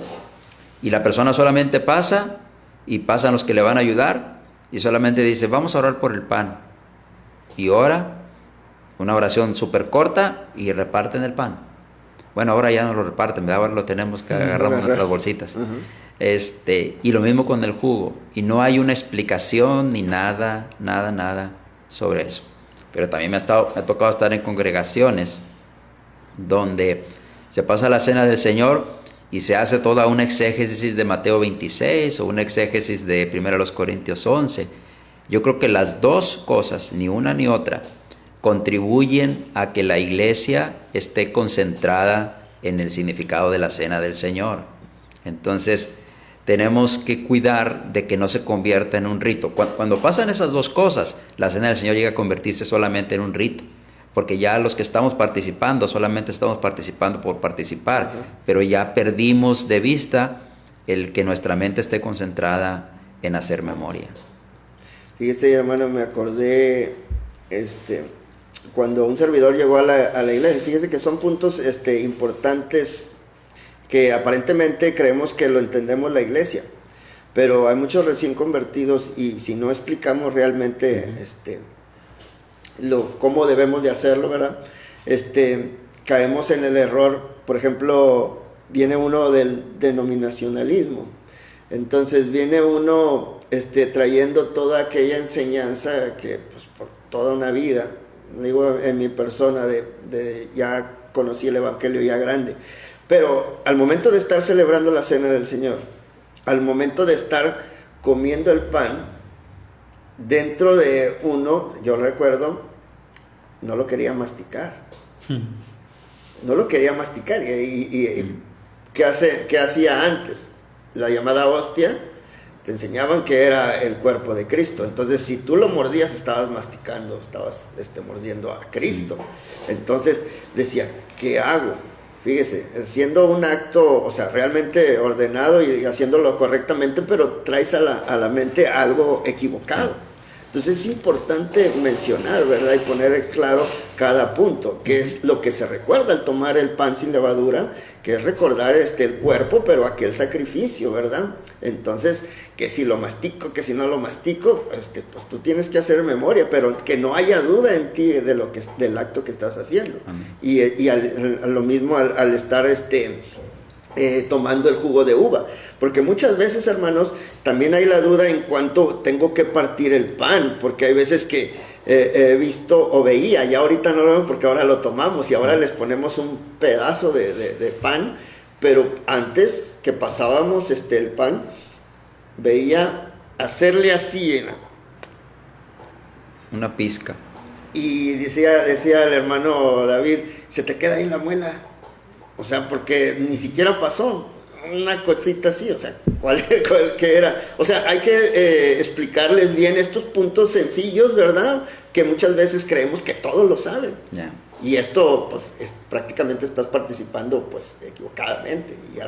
y la persona solamente pasa y pasan los que le van a ayudar y solamente dice, vamos a orar por el pan. Y ora, una oración súper corta y reparten el pan. Bueno, ahora ya no lo reparten, ahora lo tenemos que agarramos nuestras bolsitas. Y lo mismo con el jugo. Y no hay una explicación ni nada sobre eso. Pero también me ha tocado estar en congregaciones donde se pasa la cena del Señor y se hace toda una exégesis de Mateo 26 o una exégesis de 1 Corintios 11. Yo creo que las dos cosas, ni una ni otra, contribuyen a que la iglesia esté concentrada en el significado de la cena del Señor. Entonces, tenemos que cuidar de que no se convierta en un rito. Cuando pasan esas dos cosas, la cena del Señor llega a convertirse solamente en un rito. Porque ya los que estamos participando, solamente estamos participando por participar, pero ya perdimos de vista el que nuestra mente esté concentrada en hacer memoria. Fíjese, hermano, me acordé, cuando un servidor llegó a la iglesia, fíjese que son puntos importantes que aparentemente creemos que lo entendemos la iglesia, pero hay muchos recién convertidos y si no explicamos realmente cómo debemos de hacerlo, ¿verdad? Caemos en el error. Por ejemplo, viene uno del denominacionalismo, entonces viene uno trayendo toda aquella enseñanza que pues por toda una vida, digo en mi persona ya conocí el evangelio ya grande, pero al momento de estar celebrando la cena del Señor, al momento de estar comiendo el pan, dentro de uno, yo recuerdo, no lo quería masticar. No lo quería masticar. ¿Qué hacía antes? La llamada hostia, te enseñaban que era el cuerpo de Cristo. Entonces, si tú lo mordías, estabas masticando, estabas mordiendo a Cristo. Entonces, decía, ¿qué hago? Fíjese, siendo un acto, o sea, realmente ordenado y haciéndolo correctamente, pero traes a la mente algo equivocado. Entonces es importante mencionar, ¿verdad? Y poner claro cada punto, que es lo que se recuerda al tomar el pan sin levadura, que es recordar el cuerpo, pero aquel sacrificio, ¿verdad? Entonces, que si lo mastico, que si no lo mastico, pues tú tienes que hacer memoria, pero que no haya duda en ti del acto que estás haciendo. Y lo mismo al estar tomando el jugo de uva, porque muchas veces, hermanos, también hay la duda en cuanto tengo que partir el pan, porque hay veces que he visto o veía, ya ahorita no lo vemos porque ahora lo tomamos y ahora les ponemos un pedazo de pan, pero antes que pasábamos el pan, veía hacerle así una pizca. Y decía el hermano David, se te queda ahí la muela. O sea, porque ni siquiera pasó una cosita así, o sea, ¿cuál que era? O sea, hay que explicarles bien estos puntos sencillos, ¿verdad? Que muchas veces creemos que todos lo saben. Yeah. Y esto, pues, prácticamente estás participando, pues, equivocadamente. Y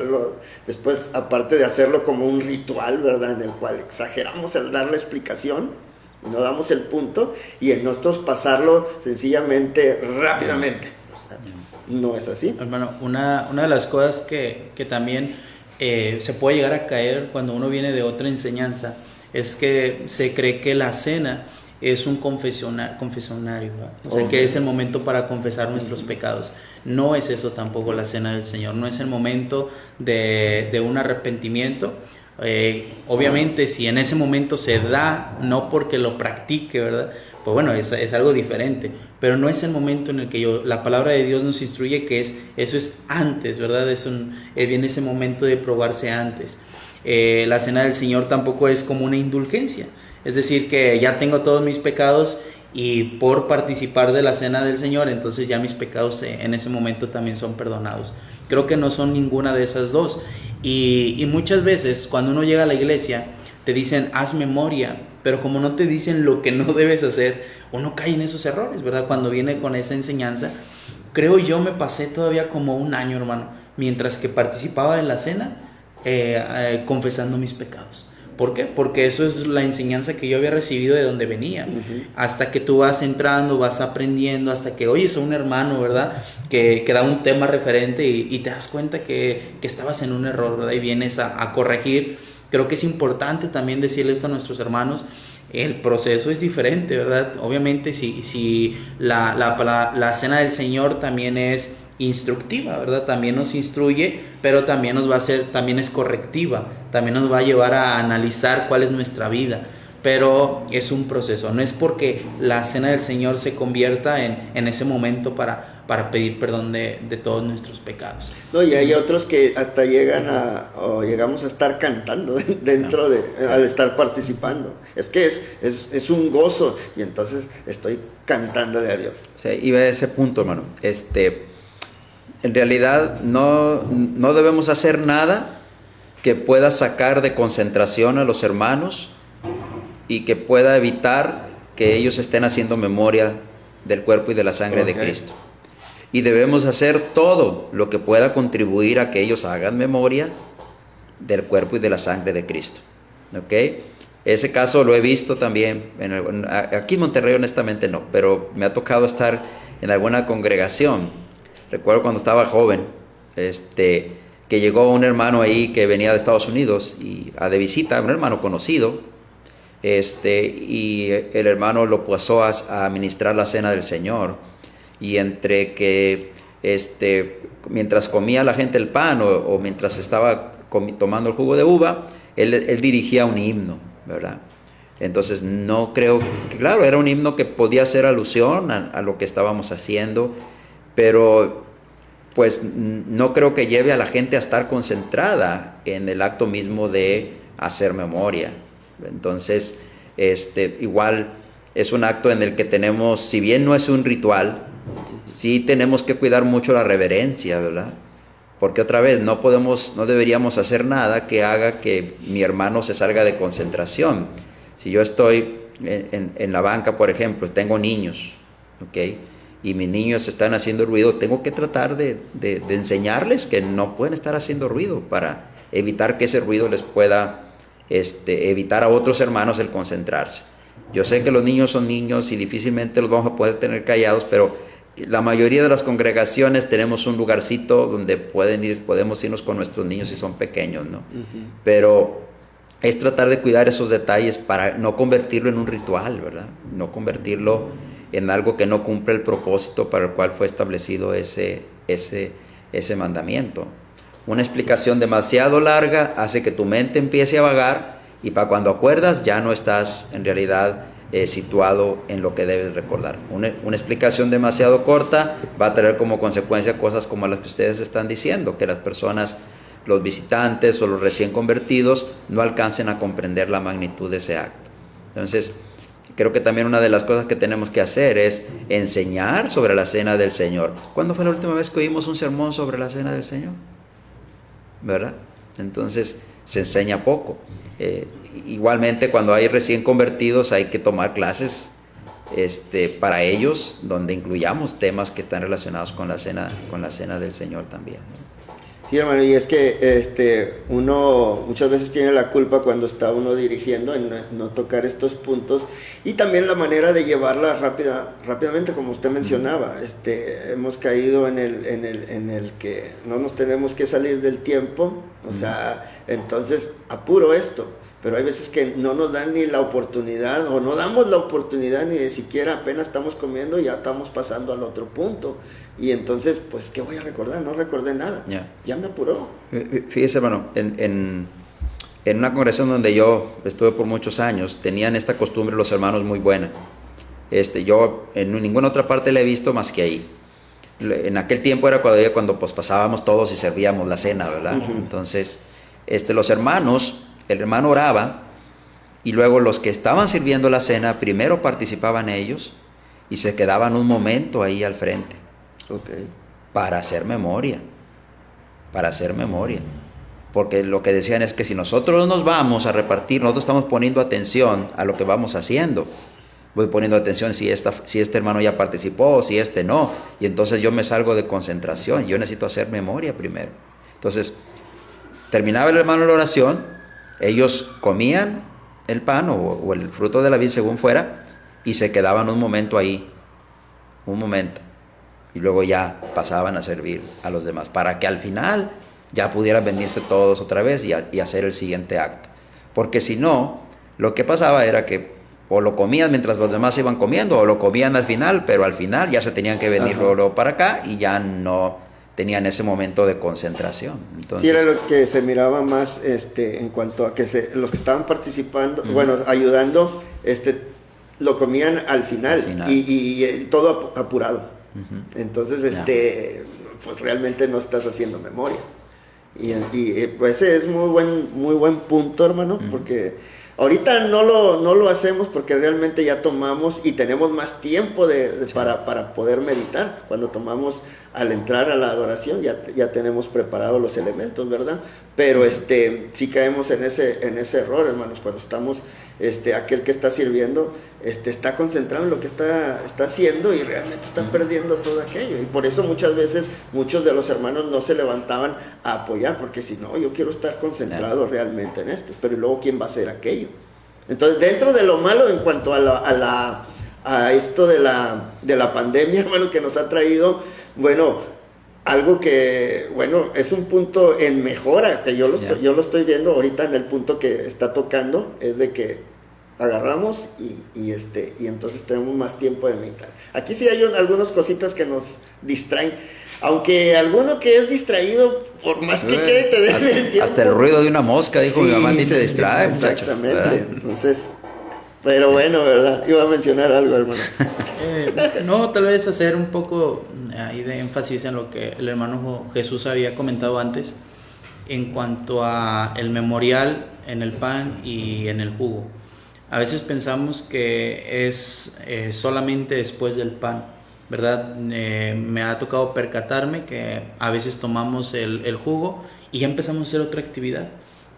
después, aparte de hacerlo como un ritual, ¿verdad? En el cual exageramos al dar la explicación, y no damos el punto, y en nosotros pasarlo sencillamente, rápidamente. O sea, no es así. Hermano, una de las cosas que también se puede llegar a caer cuando uno viene de otra enseñanza es que se cree que la cena es un confesionario, ¿verdad? O sea, que es el momento para confesar nuestros pecados. No es eso tampoco la cena del Señor, no es el momento de un arrepentimiento. Obviamente si en ese momento se da, no porque lo practique, ¿verdad? Pues bueno, es algo diferente, pero no es el momento en el que la palabra de Dios nos instruye que eso es antes, ¿verdad? Viene ese momento de probarse antes. La cena del Señor tampoco es como una indulgencia, es decir, que ya tengo todos mis pecados y por participar de la cena del Señor, entonces ya mis pecados en ese momento también son perdonados. Creo que no son ninguna de esas dos. Y muchas veces cuando uno llega a la iglesia te dicen haz memoria, pero como no te dicen lo que no debes hacer, uno cae en esos errores, ¿verdad? Cuando viene con esa enseñanza, creo yo me pasé todavía como un año, hermano, mientras que participaba en la cena, confesando mis pecados. ¿Por qué? Porque eso es la enseñanza que yo había recibido de donde venía. Uh-huh. Hasta que tú vas entrando, vas aprendiendo, hasta que oyes a un hermano, ¿verdad? Que da un tema referente y te das cuenta que estabas en un error, ¿verdad? Y vienes a corregir. Creo que es importante también decirles a nuestros hermanos, el proceso es diferente, ¿verdad? Obviamente si la cena del Señor también es instructiva, ¿verdad? También nos instruye, pero también también es correctiva, también nos va a llevar a analizar cuál es nuestra vida, pero es un proceso, no es porque la cena del Señor se convierta en ese momento para pedir perdón de todos nuestros pecados. No, y hay otros que hasta llegamos a estar cantando dentro al estar participando. Es que es un gozo, y entonces estoy cantándole a Dios. Sí, iba a ese punto, hermano. En realidad no debemos hacer nada que pueda sacar de concentración a los hermanos y que pueda evitar que ellos estén haciendo memoria del cuerpo y de la sangre de Cristo. Y debemos hacer todo lo que pueda contribuir a que ellos hagan memoria del cuerpo y de la sangre de Cristo. ¿Ok? Ese caso lo he visto también, aquí en Monterrey honestamente no, pero me ha tocado estar en alguna congregación. Recuerdo cuando estaba joven, que llegó un hermano ahí que venía de Estados Unidos y de visita, un hermano conocido, y el hermano lo pasó a administrar la cena del Señor. Y entre que mientras comía la gente el pan o mientras estaba tomando el jugo de uva, él dirigía un himno, ¿verdad? Entonces no creo que, claro, era un himno que podía hacer alusión a lo que estábamos haciendo, pero pues no creo que lleve a la gente a estar concentrada en el acto mismo de hacer memoria. Entonces, igual es un acto en el que tenemos, si bien no es un ritual, sí tenemos que cuidar mucho la reverencia, ¿verdad? Porque otra vez, no deberíamos hacer nada que haga que mi hermano se salga de concentración. Si yo estoy en la banca, por ejemplo, tengo niños, ¿ok? Y mis niños están haciendo ruido, tengo que tratar de enseñarles que no pueden estar haciendo ruido para evitar que ese ruido les pueda evitar a otros hermanos el concentrarse. Yo sé que los niños son niños y difícilmente los vamos a poder tener callados, pero la mayoría de las congregaciones tenemos un lugarcito donde podemos irnos con nuestros niños si son pequeños, ¿no? Pero es tratar de cuidar esos detalles para no convertirlo en un ritual, ¿verdad? No convertirlo en algo que no cumple el propósito para el cual fue establecido ese mandamiento. Una explicación demasiado larga hace que tu mente empiece a vagar y para cuando acuerdas ya no estás en realidad situado en lo que debes recordar. Una explicación demasiado corta va a traer como consecuencia cosas como las que ustedes están diciendo, que las personas, los visitantes o los recién convertidos no alcancen a comprender la magnitud de ese acto. Entonces, creo que también una de las cosas que tenemos que hacer es enseñar sobre la cena del Señor. ¿Cuándo fue la última vez que oímos un sermón sobre la cena del Señor? ¿Verdad? Entonces se enseña poco. Igualmente, cuando hay recién convertidos hay que tomar clases para ellos donde incluyamos temas que están relacionados con la cena del Señor también. Sí, hermano, y es que uno muchas veces tiene la culpa cuando está uno dirigiendo en no tocar estos puntos, y también la manera de llevarla rápidamente, como usted mencionaba. Hemos caído en el que no nos tenemos que salir del tiempo, o sea, entonces apuro esto. Pero hay veces que no nos dan ni la oportunidad, o no damos la oportunidad ni de siquiera, apenas estamos comiendo y ya estamos pasando al otro punto. Y entonces, pues, ¿qué voy a recordar? No recordé nada. Ya me apuró. Fíjese, hermano, en una congregación donde yo estuve por muchos años, tenían esta costumbre los hermanos muy buena. Yo en ninguna otra parte la he visto más que ahí. En aquel tiempo era cuando pues pasábamos todos y servíamos la cena, ¿verdad? Entonces, los hermanos, el hermano oraba y luego los que estaban sirviendo la cena primero participaban ellos y se quedaban un momento ahí al frente. Para hacer memoria, porque lo que decían es que si nosotros nos vamos a repartir, nosotros estamos poniendo atención a lo que vamos haciendo. Voy poniendo atención si este hermano ya participó o si no, y entonces yo me salgo de concentración. Yo necesito hacer memoria primero. Entonces terminaba el hermano la oración, ellos comían el pan o el fruto de la vid según fuera, y se quedaban un momento ahí, y luego ya pasaban a servir a los demás, para que al final ya pudieran venirse todos otra vez y hacer el siguiente acto. Porque si no, lo que pasaba era que o lo comían mientras los demás iban comiendo, o lo comían al final, pero al final ya se tenían que venir luego para acá y ya no tenían ese momento de concentración. Entonces, sí, era lo que se miraba más en cuanto a que los que estaban participando, ayudando, lo comían al final. Y todo apurado. Entonces, pues realmente no estás haciendo memoria. Y pues ese es muy buen punto, hermano, porque ahorita no lo hacemos porque realmente ya tomamos y tenemos más tiempo para poder meditar. Cuando tomamos al entrar a la adoración ya tenemos preparados los elementos, ¿verdad? Pero sí caemos en ese error, hermanos, cuando estamos, aquel que está sirviendo, está concentrado en lo que está haciendo y realmente está perdiendo todo aquello. Y por eso muchas veces muchos de los hermanos no se levantaban a apoyar, porque si no, yo quiero estar concentrado realmente en esto, pero ¿y luego quién va a hacer aquello? Entonces, dentro de lo malo en cuanto a esto de la pandemia, hermano, que nos ha traído, algo que, es un punto en mejora, que yo lo estoy viendo ahorita en el punto que está tocando, es de que agarramos y entonces tenemos más tiempo de meditar. Aquí sí hay algunas cositas que nos distraen, aunque alguno que es distraído, por más que quiere te den el tiempo. Hasta el ruido de una mosca, dijo mi mamá, ni te distrae. Exactamente, muchacho, entonces... Pero bueno, ¿verdad? Iba a mencionar algo, hermano. No, tal vez hacer un poco ahí de énfasis en lo que el hermano Jesús había comentado antes en cuanto a el memorial en el pan y en el jugo. A veces pensamos que es solamente después del pan, ¿verdad? Me ha tocado percatarme que a veces tomamos el jugo y ya empezamos a hacer otra actividad.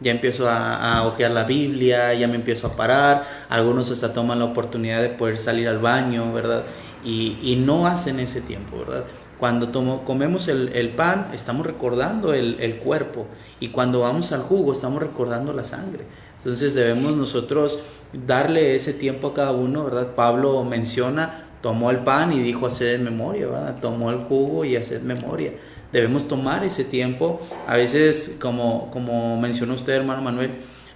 Ya empiezo a hojear la Biblia, ya me empiezo a parar, algunos hasta toman la oportunidad de poder salir al baño, ¿verdad? Y no hacen ese tiempo, ¿verdad? Cuando comemos el pan, estamos recordando el cuerpo, y cuando vamos al jugo, estamos recordando la sangre. Entonces debemos nosotros darle ese tiempo a cada uno, ¿verdad? Pablo menciona, tomó el pan y dijo hacer en memoria, ¿verdad? Tomó el jugo y hacer memoria. Debemos tomar ese tiempo. A veces, como mencionó usted, hermano Manuel,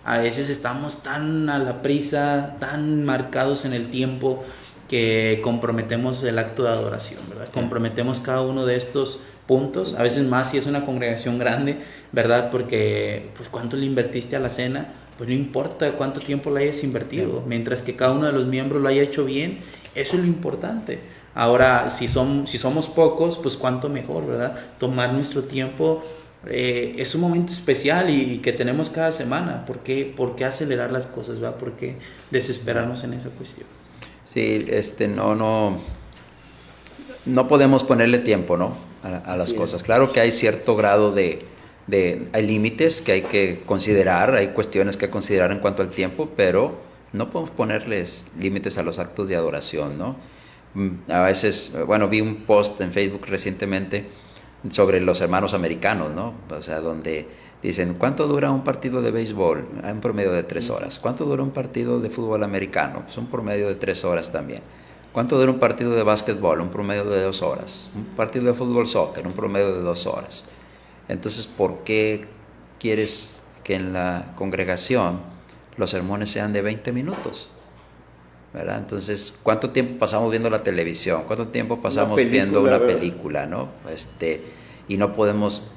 a veces estamos tan a la prisa, tan marcados en el tiempo, que comprometemos el acto de adoración, ¿verdad? Comprometemos cada uno de estos puntos, a veces más si es una congregación grande, ¿verdad? Porque, pues, ¿cuánto le invertiste a la cena? Pues no importa cuánto tiempo le hayas invertido, mientras que cada uno de los miembros lo haya hecho bien, eso es lo importante. Ahora, si somos pocos, pues cuánto mejor, ¿verdad? Tomar nuestro tiempo es un momento especial y que tenemos cada semana. ¿Por qué acelerar las cosas, ¿verdad? ¿Por qué desesperarnos en esa cuestión? Sí, no podemos ponerle tiempo, ¿no? A las cosas. Claro que hay cierto grado hay límites que hay que considerar, hay cuestiones que considerar en cuanto al tiempo, pero no podemos ponerles límites a los actos de adoración, ¿no? A veces, bueno, vi un post en Facebook recientemente sobre los hermanos americanos, ¿no? O sea, donde dicen, ¿cuánto dura un partido de béisbol? Un promedio de 3 horas. ¿Cuánto dura un partido de fútbol americano? Pues un promedio de 3 horas también. ¿Cuánto dura un partido de básquetbol? Un promedio de 2 horas. Un partido de fútbol soccer, un promedio de 2 horas. Entonces, ¿por qué quieres que en la congregación los sermones sean de 20 minutos? ¿Verdad? Entonces, ¿cuánto tiempo pasamos viendo la televisión? ¿Cuánto tiempo pasamos viendo una película, ¿no? Y no podemos,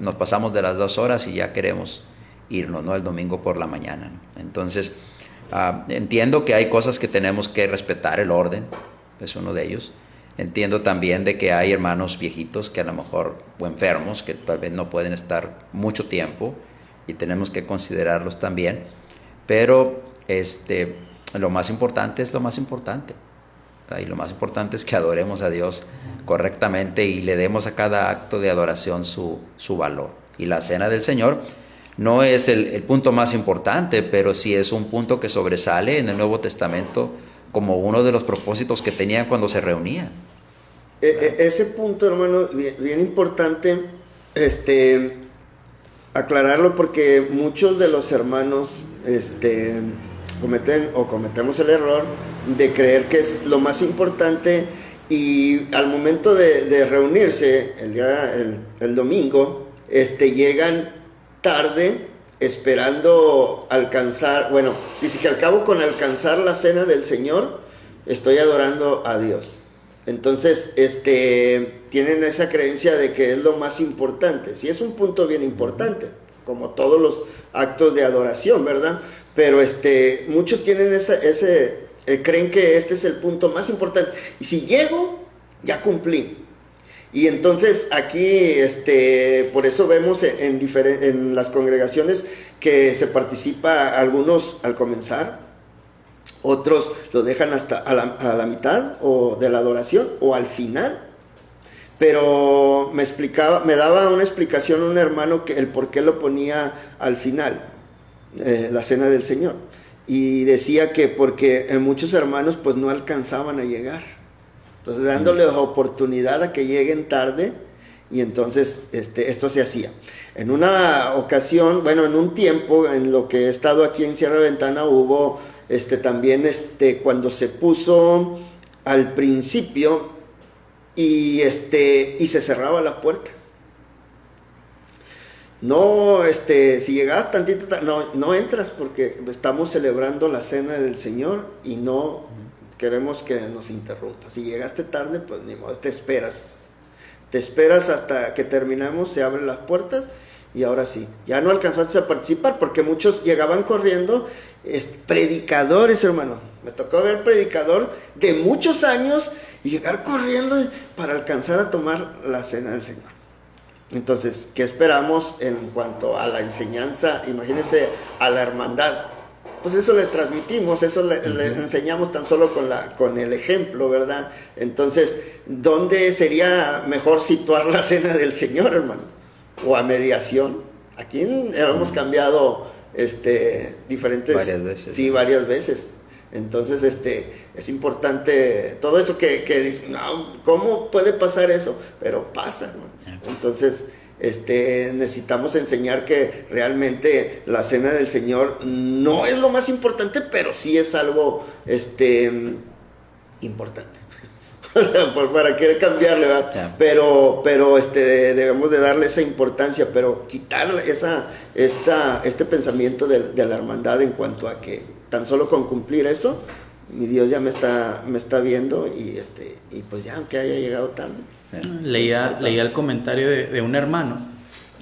nos pasamos de las 2 horas y ya queremos irnos, ¿no? El domingo por la mañana, ¿no? Entonces, entiendo que hay cosas que tenemos que respetar, el orden es uno de ellos. Entiendo también de que hay hermanos viejitos que a lo mejor, o enfermos, que tal vez no pueden estar mucho tiempo y tenemos que considerarlos también, pero lo más importante es lo más importante. Y lo más importante es que adoremos a Dios correctamente y le demos a cada acto de adoración su valor. Y la cena del Señor no es el punto más importante, pero sí es un punto que sobresale en el Nuevo Testamento como uno de los propósitos que tenían cuando se reunían. Ese punto, hermano, bien importante aclararlo, porque muchos de los hermanos cometemos el error de creer que es lo más importante, y al momento de reunirse el domingo, llegan tarde esperando alcanzar, bueno, dice que al cabo con alcanzar la cena del Señor estoy adorando a Dios. Entonces, tienen esa creencia de que es lo más importante. Sí, es un punto bien importante, como todos los actos de adoración, ¿verdad? Pero muchos tienen creen que este es el punto más importante. Y si llego, ya cumplí. Y entonces aquí, por eso vemos en las congregaciones que se participa, algunos al comenzar, otros lo dejan hasta a la mitad o de la adoración o al final. Pero me daba una explicación un hermano el por qué lo ponía al final, la cena del Señor. Y decía que porque muchos hermanos pues no alcanzaban a llegar. Entonces dándoles oportunidad a que lleguen tarde, y entonces esto se hacía. En una ocasión, bueno, en un tiempo, en lo que he estado aquí en Sierra Ventana, hubo también cuando se puso al principio y se cerraba la puerta. No, si llegas tantito, no entras, porque estamos celebrando la cena del Señor y no queremos que nos interrumpa. Si llegaste tarde, pues ni modo, te esperas hasta que terminamos, se abren las puertas y ahora sí, ya no alcanzaste a participar, porque muchos llegaban corriendo, predicadores, hermano, me tocó ver predicador de muchos años y llegar corriendo para alcanzar a tomar la cena del Señor. Entonces, ¿qué esperamos en cuanto a la enseñanza? Imagínense, a la hermandad. pues eso le transmitimos, eso le enseñamos tan solo con el ejemplo, ¿verdad? Entonces, ¿dónde sería mejor situar la cena del Señor, hermano? O a mediación. Aquí hemos cambiado diferentes... Varias veces. Sí, varias veces. Entonces, es importante todo eso que dicen, no, ¿cómo puede pasar eso? Pero pasa, hermano. Entonces, necesitamos enseñar que realmente la cena del Señor no es lo más importante, pero sí es algo, importante. O sea, para querer cambiarle, ¿verdad? Yeah. Pero debemos de darle esa importancia, pero quitar este pensamiento de la hermandad en cuanto a que tan solo con cumplir eso, mi Dios ya me está viendo y pues ya, aunque haya llegado tarde. Leía el comentario de un hermano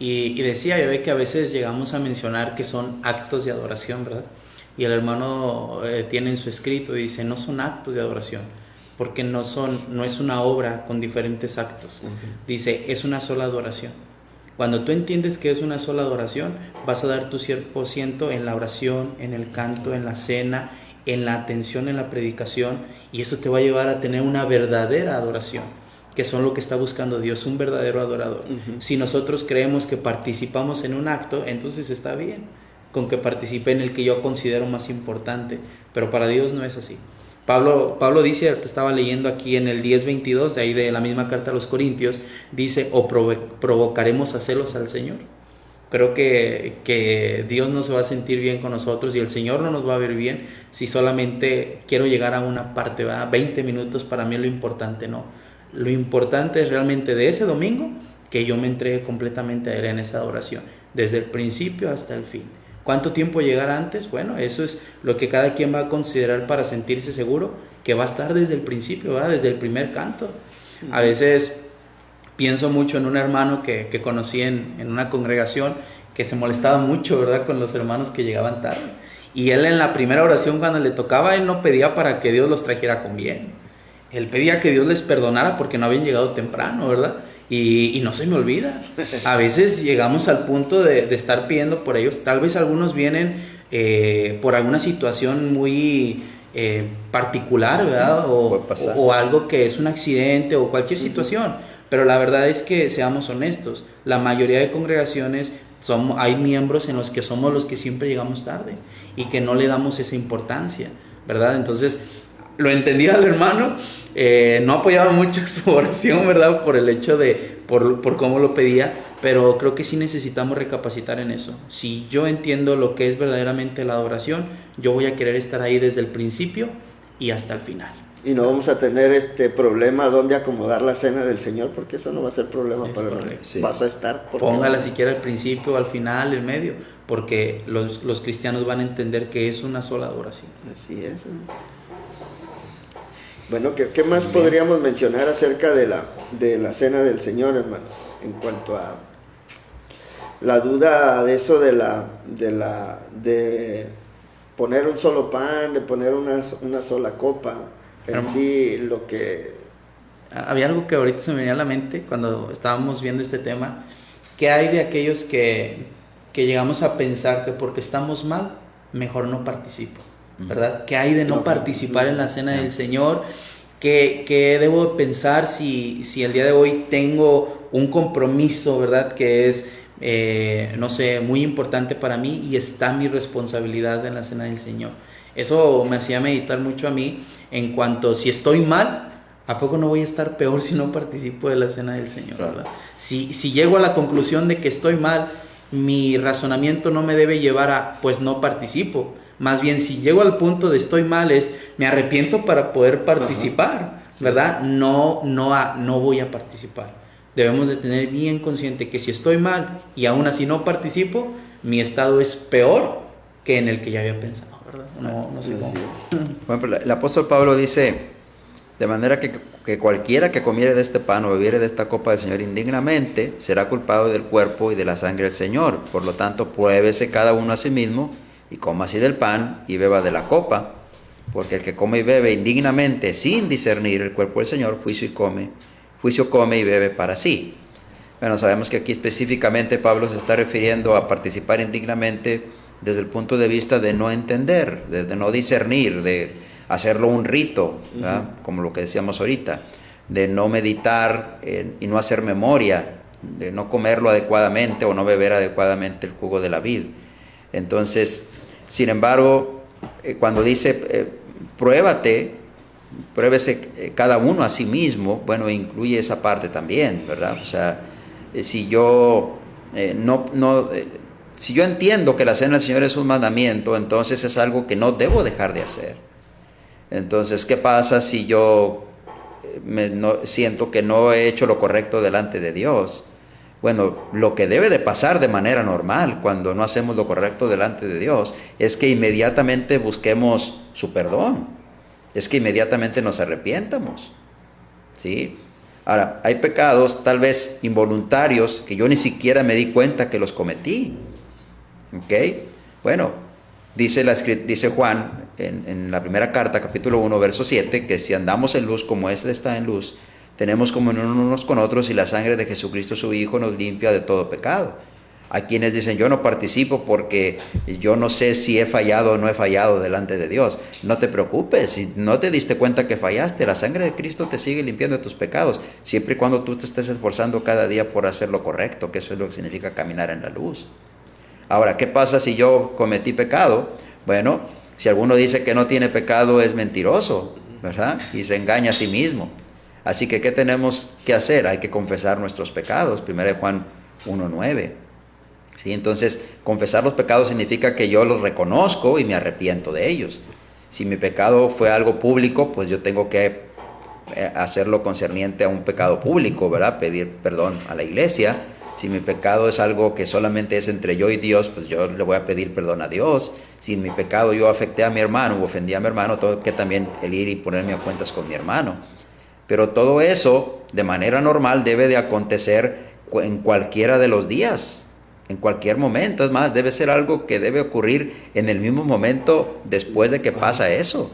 y decía, yo ve que a veces llegamos a mencionar que son actos de adoración, ¿verdad? Y el hermano tiene en su escrito, dice, no son actos de adoración, porque no es una obra con diferentes actos. Dice, es una sola adoración. Cuando tú entiendes que es una sola adoración, vas a dar tu 100% en la oración, en el canto, en la cena, en la atención, en la predicación, y eso te va a llevar a tener una verdadera adoración, que son lo que está buscando Dios, un verdadero adorador. Si nosotros creemos que participamos en un acto, entonces está bien, con que participe en el que yo considero más importante, pero para Dios no es así. Pablo dice, te estaba leyendo aquí en el 10:22, de ahí de la misma carta a los Corintios, dice, o provocaremos a celos al Señor. Creo que Dios no se va a sentir bien con nosotros y el Señor no nos va a ver bien si solamente quiero llegar a una parte, ¿verdad? 20 minutos para mí es lo importante, no. Lo importante es realmente de ese domingo que yo me entregue completamente a Él en esa adoración, desde el principio hasta el fin. ¿Cuánto tiempo llegar antes? Bueno, eso es lo que cada quien va a considerar para sentirse seguro que va a estar desde el principio, ¿verdad? Desde el primer canto. A veces pienso mucho en un hermano que conocí en una congregación que se molestaba mucho, ¿verdad? Con los hermanos que llegaban tarde. Y él en la primera oración cuando le tocaba, él no pedía para que Dios los trajera con bien. Él pedía que Dios les perdonara porque no habían llegado temprano, ¿verdad? Y no se me olvida. A veces llegamos al punto de estar pidiendo por ellos. Tal vez algunos vienen por alguna situación muy particular, ¿verdad? O algo que es un accidente o cualquier situación. Pero la verdad es que seamos honestos. La mayoría de congregaciones hay miembros en los que somos los que siempre llegamos tarde y que no le damos esa importancia, ¿verdad? Entonces, lo entendía el hermano. No apoyaba mucho su oración, ¿verdad? Por el hecho por cómo lo pedía, pero creo que sí necesitamos recapacitar en eso. Si yo entiendo lo que es verdaderamente la adoración, yo voy a querer estar ahí desde el principio y hasta el final. Y no vamos a tener problema donde acomodar la cena del Señor, porque eso no va a ser problema para el sí. Vas a estar. Póngala siquiera al principio, al final, en medio, porque los cristianos van a entender que es una sola adoración. Así es. Bueno, ¿qué más podríamos mencionar acerca de la cena del Señor, hermanos? En cuanto a la duda de eso de poner un solo pan, de poner una sola copa, en sí lo que... Había algo que ahorita se me venía a la mente cuando estábamos viendo este tema. ¿Qué hay de aquellos que llegamos a pensar que porque estamos mal, mejor no participo? ¿Verdad? ¿Qué hay de no participar en la cena del Señor? ¿Qué debo pensar si el día de hoy tengo un compromiso, ¿verdad? Que es, no sé, muy importante para mí y está mi responsabilidad en la cena del Señor. Eso me hacía meditar mucho a mí en cuanto, si estoy mal, ¿a poco no voy a estar peor si no participo de la cena del Señor? ¿Verdad? Si llego a la conclusión de que estoy mal, mi razonamiento no me debe llevar a, pues no participo. Más bien, si llego al punto de estoy mal, me arrepiento para poder participar, ¿verdad? No voy a participar. Debemos de tener bien consciente que si estoy mal y aún así no participo, mi estado es peor que en el que ya había pensado, ¿verdad? No sé cómo. Bueno, el apóstol Pablo dice, de manera que cualquiera que comiere de este pan o bebiere de esta copa del Señor indignamente, será culpado del cuerpo y de la sangre del Señor. Por lo tanto, pruébese cada uno a sí mismo, y coma así del pan y beba de la copa, porque el que come y bebe indignamente sin discernir el cuerpo del Señor, juicio come y bebe para sí. Bueno, sabemos que aquí específicamente Pablo se está refiriendo a participar indignamente desde el punto de vista de no entender, de no discernir, de hacerlo un rito, ¿verdad? Como lo que decíamos ahorita, de no meditar y no hacer memoria, de no comerlo adecuadamente o no beber adecuadamente el jugo de la vid. Entonces, sin embargo, cuando dice pruébese cada uno a sí mismo, bueno, incluye esa parte también, ¿verdad? O sea, si yo si yo entiendo que la cena del Señor es un mandamiento, entonces es algo que no debo dejar de hacer. Entonces, ¿qué pasa si yo siento que no he hecho lo correcto delante de Dios? Bueno, lo que debe de pasar de manera normal cuando no hacemos lo correcto delante de Dios es que inmediatamente busquemos su perdón, es que inmediatamente nos arrepientamos, ¿sí? Ahora, hay pecados tal vez involuntarios que yo ni siquiera me di cuenta que los cometí, ¿ok? Bueno, dice Juan en la primera carta, capítulo 1, verso 7, que si andamos en luz como Él está en luz, tenemos comunión unos con otros y la sangre de Jesucristo su Hijo nos limpia de todo pecado. Hay quienes dicen, yo no participo porque yo no sé si he fallado o no he fallado delante de Dios. No te preocupes, si no te diste cuenta que fallaste, la sangre de Cristo te sigue limpiando de tus pecados, siempre y cuando tú te estés esforzando cada día por hacer lo correcto, que eso es lo que significa caminar en la luz. Ahora, ¿qué pasa si yo cometí pecado? Bueno, si alguno dice que no tiene pecado es mentiroso, ¿verdad? Y se engaña a sí mismo. Así que, ¿qué tenemos que hacer? Hay que confesar nuestros pecados. 1 Juan 1:9. ¿Sí? Entonces, confesar los pecados significa que yo los reconozco y me arrepiento de ellos. Si mi pecado fue algo público, pues yo tengo que hacerlo concerniente a un pecado público, ¿verdad? Pedir perdón a la iglesia. Si mi pecado es algo que solamente es entre yo y Dios, pues yo le voy a pedir perdón a Dios. Si en mi pecado yo afecté a mi hermano o ofendí a mi hermano, tengo que también el ir y ponerme a cuentas con mi hermano. Pero todo eso, de manera normal, debe de acontecer en cualquiera de los días, en cualquier momento. Es más, debe ser algo que debe ocurrir en el mismo momento después de que pasa eso.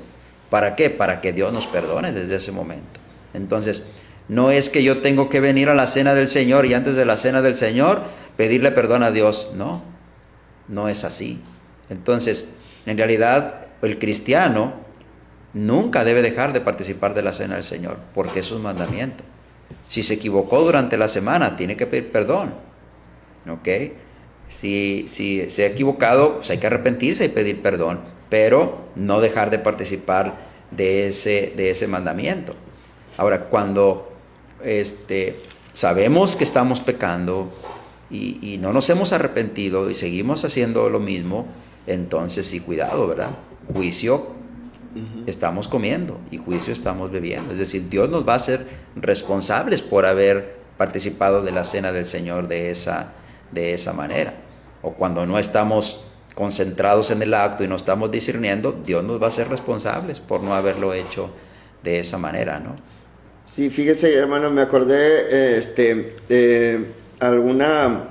¿Para qué? Para que Dios nos perdone desde ese momento. Entonces, no es que yo tengo que venir a la cena del Señor y antes de la cena del Señor pedirle perdón a Dios. No, no es así. Entonces, en realidad, el cristiano nunca debe dejar de participar de la cena del Señor, porque es un mandamiento. Si se equivocó durante la semana, tiene que pedir perdón, ¿ok? Si se ha equivocado, pues hay que arrepentirse y pedir perdón, pero no dejar de participar de ese mandamiento. Ahora, cuando sabemos que estamos pecando y no nos hemos arrepentido y seguimos haciendo lo mismo, entonces sí, cuidado, ¿verdad? Juicio estamos comiendo y juicio estamos bebiendo. Es decir, Dios nos va a hacer responsables por haber participado de la cena del Señor de esa manera. O cuando no estamos concentrados en el acto y no estamos discerniendo, Dios nos va a hacer responsables por no haberlo hecho de esa manera, ¿no? Sí, fíjese, hermano, me acordé de alguna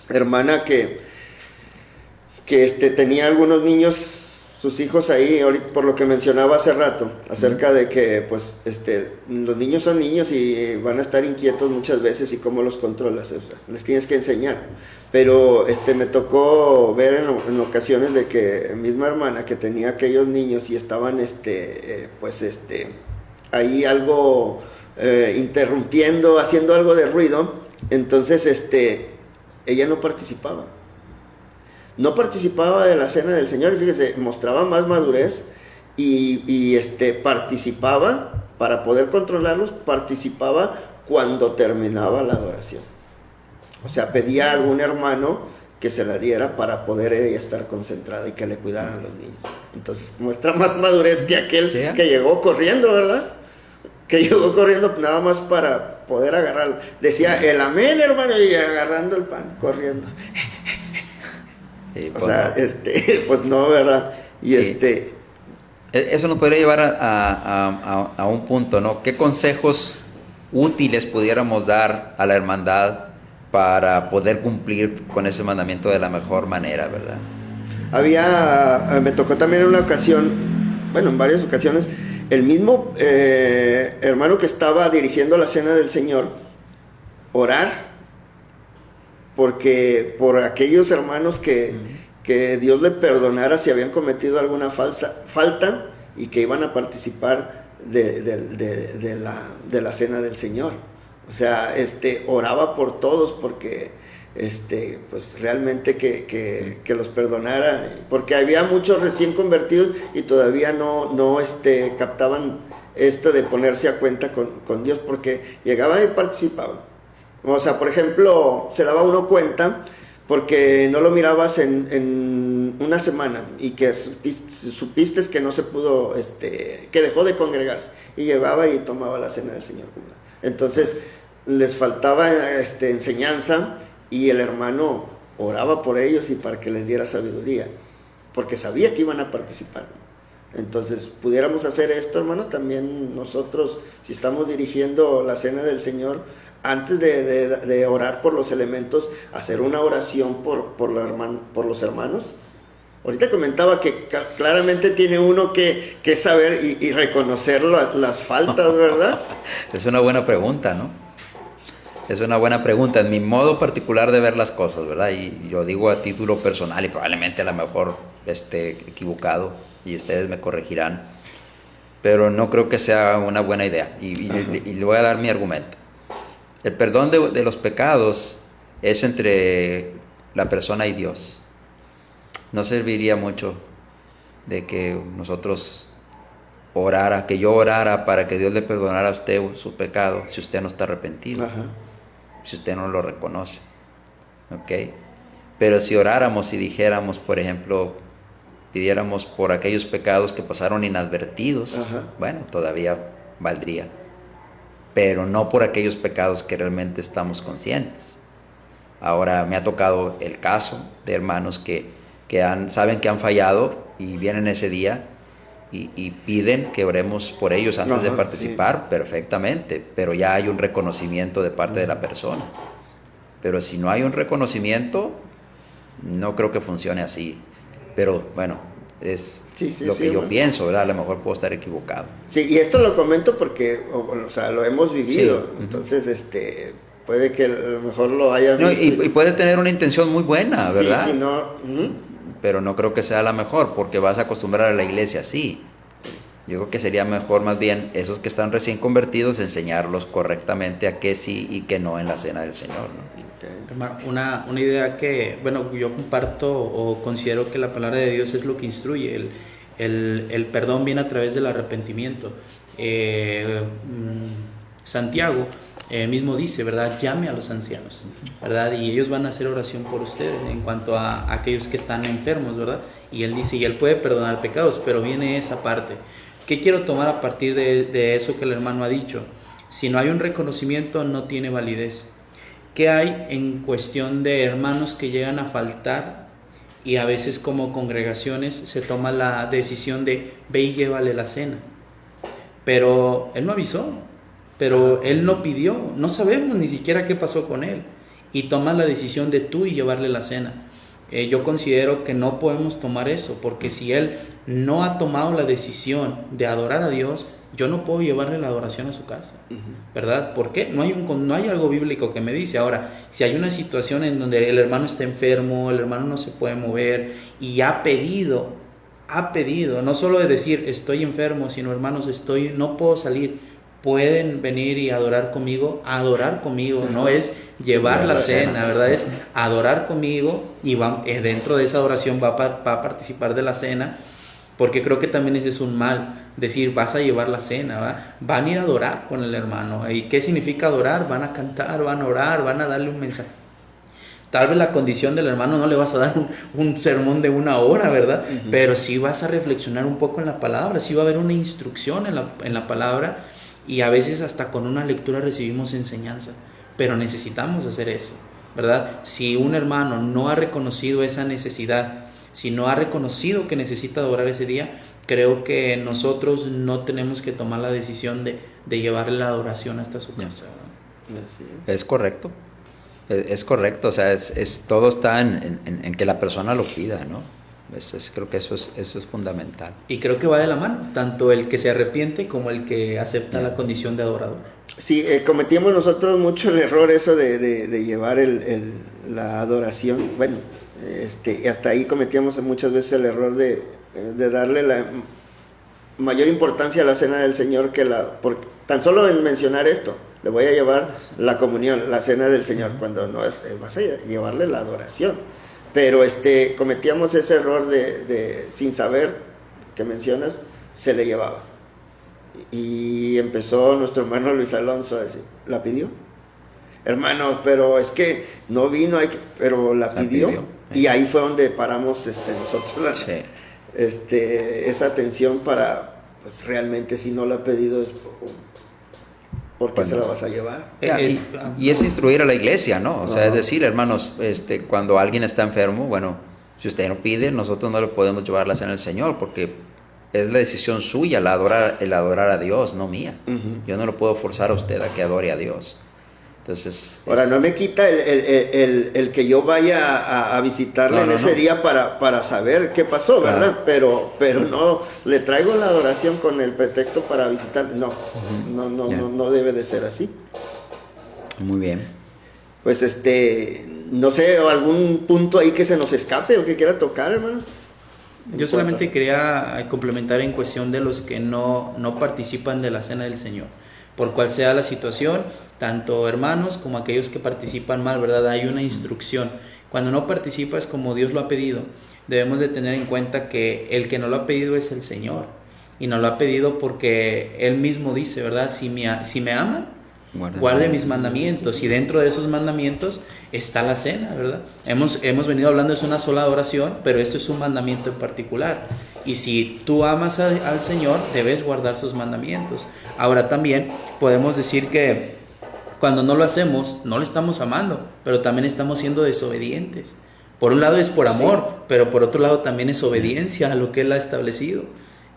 hermana que tenía algunos niños, sus hijos ahí, ahorita, por lo que mencionaba hace rato, acerca de que pues los niños son niños y van a estar inquietos muchas veces y cómo los controlas, o sea, les tienes que enseñar. Pero me tocó ver en ocasiones de que misma hermana que tenía aquellos niños y estaban ahí algo interrumpiendo, haciendo algo de ruido, entonces ella no participaba. No participaba de la cena del Señor, fíjese, mostraba más madurez y participaba, para poder controlarlos, participaba cuando terminaba la adoración. O sea, pedía a algún hermano que se la diera para poder ella estar concentrada y que le cuidaran a los niños. Entonces, muestra más madurez que aquel que llegó corriendo, ¿verdad? Que llegó corriendo nada más para poder agarrarlo. Decía el amén, hermano, y agarrando el pan, corriendo. O sea, pues no, ¿verdad? Y eso nos podría llevar a un punto, ¿no? ¿Qué consejos útiles pudiéramos dar a la hermandad para poder cumplir con ese mandamiento de la mejor manera, ¿verdad? Me tocó también en una ocasión, bueno, en varias ocasiones, el mismo hermano que estaba dirigiendo la cena del Señor, orar, porque por aquellos hermanos que que Dios le perdonara si habían cometido alguna falta y que iban a participar de la cena del Señor. O sea, oraba por todos porque pues realmente que los perdonara, porque había muchos recién convertidos y todavía no captaban esto de ponerse a cuenta con Dios, porque llegaban y participaban. O sea, por ejemplo, se daba uno cuenta porque no lo mirabas en una semana y que supiste que no se pudo, que dejó de congregarse, y llegaba y tomaba la cena del Señor. Entonces les faltaba enseñanza, y el hermano oraba por ellos y para que les diera sabiduría, porque sabía que iban a participar. Entonces, pudiéramos hacer esto, hermano, también nosotros, si estamos dirigiendo la cena del Señor, antes de orar por los elementos, hacer una oración por los hermanos. Ahorita comentaba que claramente tiene uno que saber y reconocer las faltas, ¿verdad? Es una buena pregunta, ¿no? Es una buena pregunta, en mi modo particular de ver las cosas, ¿verdad? Y yo digo a título personal, y probablemente a lo mejor esté equivocado y ustedes me corregirán, pero no creo que sea una buena idea, y le voy a dar mi argumento. El perdón de los pecados es entre la persona y Dios. No serviría mucho de que nosotros que yo orara para que Dios le perdonara a usted su pecado si usted no está arrepentido. Ajá. Si usted no lo reconoce, ¿ok? Pero si oráramos y dijéramos, por ejemplo, pidiéramos por aquellos pecados que pasaron inadvertidos, ajá, bueno, todavía valdría, pero no por aquellos pecados que realmente estamos conscientes. Ahora me ha tocado el caso de hermanos que saben que han fallado y vienen ese día y piden que oremos por ellos antes, ajá, de participar, sí, perfectamente, pero ya hay un reconocimiento de parte de la persona. Pero si no hay un reconocimiento, no creo que funcione así. Pero bueno, es lo que yo pienso, ¿verdad? A lo mejor puedo estar equivocado. Sí, y esto lo comento porque, o sea, lo hemos vivido. Sí. Entonces, puede que a lo mejor lo haya visto. No, y puede tener una intención muy buena, ¿verdad? Sí, sí, no. Pero no creo que sea la mejor, porque vas a acostumbrar a la iglesia así. Yo creo que sería mejor más bien esos que están recién convertidos enseñarlos correctamente a qué sí y qué no en la cena del Señor, ¿no? Okay. Hermano, una idea que, bueno, yo comparto o considero que la palabra de Dios es lo que instruye. El perdón viene a través del arrepentimiento. Santiago mismo dice, ¿verdad? Llame a los ancianos, ¿verdad? Y ellos van a hacer oración por ustedes en cuanto a aquellos que están enfermos, ¿verdad? Y él dice, y él puede perdonar pecados, pero viene esa parte. ¿Qué quiero tomar a partir de eso que el hermano ha dicho? Si no hay un reconocimiento, no tiene validez. ¿Qué hay en cuestión de hermanos que llegan a faltar y a veces como congregaciones se toma la decisión de ve y llévale la cena? Pero él no avisó, pero él no pidió, no sabemos ni siquiera qué pasó con él, y tomas la decisión de tú y llevarle la cena. Yo considero que no podemos tomar eso, porque si él no ha tomado la decisión de adorar a Dios, yo no puedo llevarle la adoración a su casa, ¿verdad? ¿Por qué? No hay algo bíblico que me dice. Ahora, si hay una situación en donde el hermano está enfermo, el hermano no se puede mover y ha pedido, no solo de decir estoy enfermo, sino hermanos, no puedo salir, pueden venir y adorar conmigo, no es llevar la cena, ¿verdad? Es adorar conmigo, y dentro de esa adoración va a participar de la cena, porque creo que también ese es un mal, decir vas a llevar la cena, ¿va? Van a ir a adorar con el hermano. ¿Y qué significa adorar? Van a cantar, van a orar, van a darle un mensaje. Tal vez la condición del hermano no le vas a dar un sermón de 1 hora, ¿verdad? Uh-huh. Pero sí vas a reflexionar un poco en la palabra, sí va a haber una instrucción en la palabra, y a veces hasta con una lectura recibimos enseñanza, pero necesitamos hacer eso, ¿verdad? Si un hermano no ha reconocido esa necesidad, si no ha reconocido que necesita adorar ese día, creo que nosotros no tenemos que tomar la decisión de llevarle la adoración hasta su casa. Es correcto. Es correcto, o sea, todo está en que la persona lo pida, ¿no? Creo que eso es fundamental. Y creo que va de la mano, tanto el que se arrepiente como el que acepta la condición de adorador. Sí, cometíamos nosotros mucho el error eso de llevar la adoración, bueno, Y hasta ahí cometíamos muchas veces el error de darle la mayor importancia a la cena del Señor porque tan solo en mencionar esto, le voy a llevar la comunión, la cena del Señor, cuando no es, vas a llevarle la adoración. Pero cometíamos ese error de sin saber, que mencionas, se le llevaba. Y empezó nuestro hermano Luis Alonso a decir, ¿la pidió? Hermano, pero es que no vino, pero la pidió. Y ahí fue donde paramos nosotros esa atención para, pues realmente si no la ha pedido, ¿por qué se la vas a llevar? Y es instruir a la iglesia, ¿no? O sea, es decir, hermanos, cuando alguien está enfermo, bueno, si usted no pide, nosotros no le podemos llevar la cena al Señor, porque es la decisión suya el adorar a Dios, no mía. Yo no lo puedo forzar a usted a que adore a Dios. Entonces, ahora, no me quita el que yo vaya a visitarle en ese día para saber qué pasó, ¿verdad? Pero no le traigo la adoración con el pretexto para visitar. No debe de ser así. Muy bien. Pues no sé, algún punto ahí que se nos escape o que quiera tocar, hermano. Yo solamente quería complementar en cuestión de los que no participan de la cena del Señor. Por cual sea la situación, tanto hermanos como aquellos que participan mal, ¿verdad? Hay una instrucción. Cuando no participas como Dios lo ha pedido, debemos de tener en cuenta que el que no lo ha pedido es el Señor. Y no lo ha pedido porque Él mismo dice, ¿verdad? Si me aman, guarde mis mandamientos. Y dentro de esos mandamientos está la cena, ¿verdad? Hemos venido hablando, es una sola oración, pero esto es un mandamiento en particular. Y si tú amas al Señor, debes guardar sus mandamientos. Ahora también podemos decir que cuando no lo hacemos, no le estamos amando, pero también estamos siendo desobedientes. Por un lado es por amor, pero por otro lado también es obediencia a lo que Él ha establecido.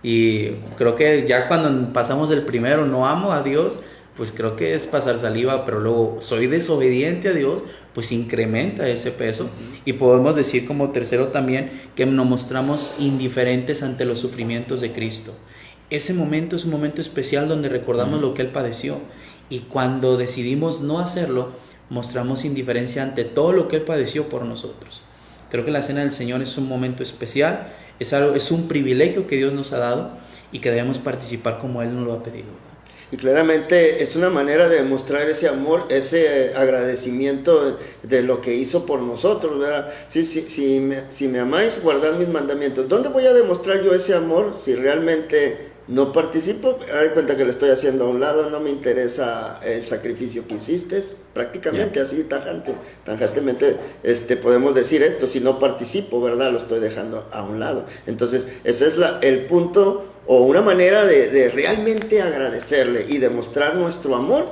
Y creo que ya cuando pasamos el primero, no amo a Dios, pues creo que es pasar saliva, pero luego soy desobediente a Dios, pues incrementa ese peso. Y podemos decir como tercero también que nos mostramos indiferentes ante los sufrimientos de Cristo. Ese momento es un momento especial donde recordamos lo que Él padeció, y cuando decidimos no hacerlo, mostramos indiferencia ante todo lo que Él padeció por nosotros. Creo que la cena del Señor es un momento especial, es un privilegio que Dios nos ha dado y que debemos participar como Él nos lo ha pedido. Y claramente es una manera de mostrar ese amor, ese agradecimiento de lo que hizo por nosotros, ¿verdad? Si me amáis, guardad mis mandamientos. ¿Dónde voy a demostrar yo ese amor si realmente no participo? Haz cuenta que le estoy haciendo a un lado, no me interesa el sacrificio que hiciste, prácticamente así tangentemente podemos decir esto, si no participo, ¿verdad? Lo estoy dejando a un lado. Entonces ese es el punto o una manera de realmente agradecerle y demostrar nuestro amor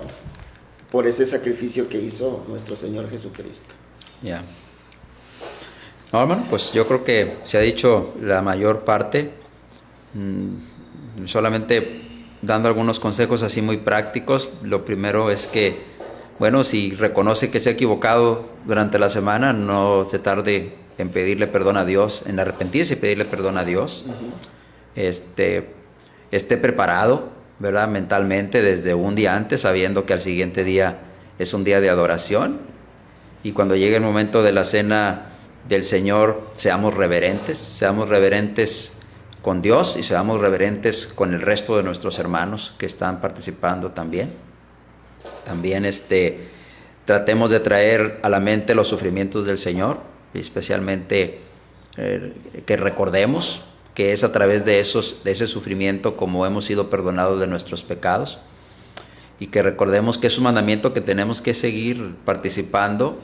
por ese sacrificio que hizo nuestro Señor Jesucristo. Ya. No, hermano, pues yo creo que se ha dicho la mayor parte. Solamente dando algunos consejos así muy prácticos. Lo primero es que, bueno, si reconoce que se ha equivocado durante la semana, no se tarde en pedirle perdón a Dios, en arrepentirse y pedirle perdón a Dios. Esté preparado, ¿verdad? Mentalmente desde un día antes, sabiendo que al siguiente día es un día de adoración. Y cuando llegue el momento de la cena del Señor, seamos reverentes con Dios y seamos reverentes con el resto de nuestros hermanos que están participando también. También tratemos de traer a la mente los sufrimientos del Señor, y especialmente que recordemos que es a través de ese sufrimiento como hemos sido perdonados de nuestros pecados, y que recordemos que es un mandamiento que tenemos que seguir participando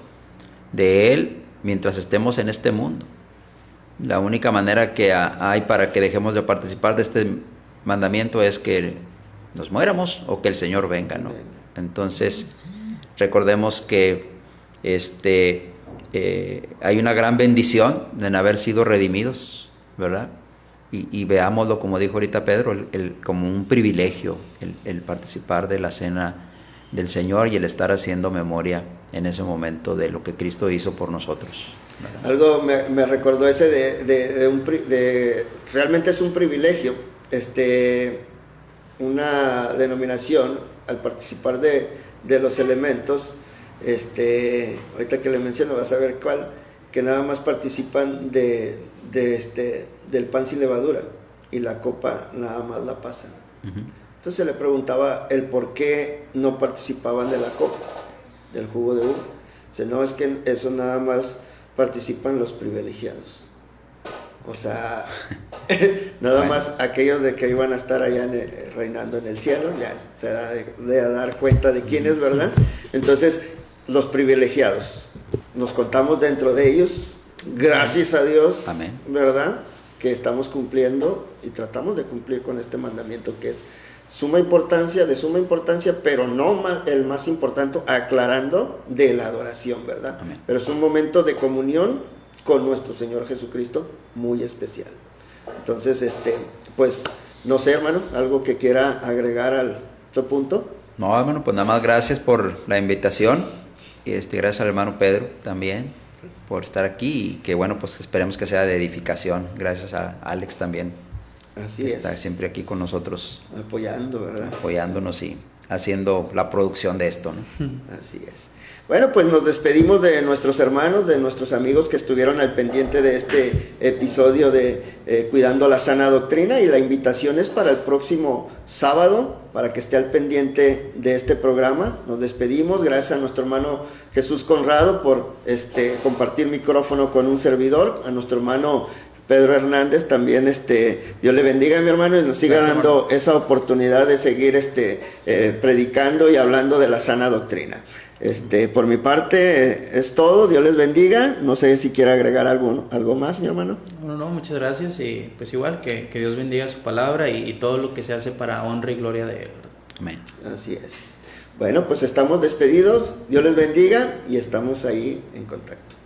de Él mientras estemos en este mundo. La única manera que hay para que dejemos de participar de este mandamiento es que nos muéramos o que el Señor venga, ¿no? Entonces, recordemos que hay una gran bendición en haber sido redimidos, ¿verdad? Y veámoslo, como dijo ahorita Pedro, como un privilegio el participar de la cena del Señor y el estar haciendo memoria en ese momento de lo que Cristo hizo por nosotros, ¿verdad? Algo me recordó ese realmente es un privilegio, una denominación al participar de los elementos, ahorita que le menciono vas a ver cuál, que nada más participan del pan sin levadura y la copa nada más la pasan. Entonces se le preguntaba el por qué no participaban de la copa, del jugo de uva. Dice, no, es que eso nada más participan los privilegiados. O sea, nada más aquellos de que iban a estar allá reinando en el cielo, ya se da de dar cuenta de quién es, ¿verdad? Entonces, los privilegiados, nos contamos dentro de ellos, gracias a Dios, amén, ¿verdad? Que estamos cumpliendo y tratamos de cumplir con este mandamiento que es de suma importancia, pero no el más importante, aclarando de la adoración, ¿verdad? amén. Pero es un momento de comunión con nuestro Señor Jesucristo muy especial. Entonces, pues, no sé, hermano, algo que quiera agregar al punto. No, hermano, pues nada más gracias por la invitación y gracias al hermano Pedro también por estar aquí y que bueno, pues esperemos que sea de edificación. Gracias a Alex también. Así que es. Está siempre aquí con nosotros. Apoyando, ¿verdad? Apoyándonos y haciendo la producción de esto, ¿no? Así es. Bueno, pues nos despedimos de nuestros hermanos, de nuestros amigos que estuvieron al pendiente de este episodio de Cuidando la Sana Doctrina, y la invitación es para el próximo sábado, para que esté al pendiente de este programa. Nos despedimos, gracias a nuestro hermano Jesús Conrado por compartir micrófono con un servidor, a nuestro hermano Pedro Hernández también, Dios le bendiga, mi hermano, y nos siga Gracias, dando hermano, esa oportunidad de seguir predicando y hablando de la sana doctrina. Por mi parte es todo, Dios les bendiga. No sé si quiere agregar algo más, mi hermano. No, muchas gracias, y pues igual que Dios bendiga su palabra y todo lo que se hace para honra y gloria de Él. Amén. Así es. Bueno, pues estamos despedidos, Dios les bendiga y estamos ahí en contacto.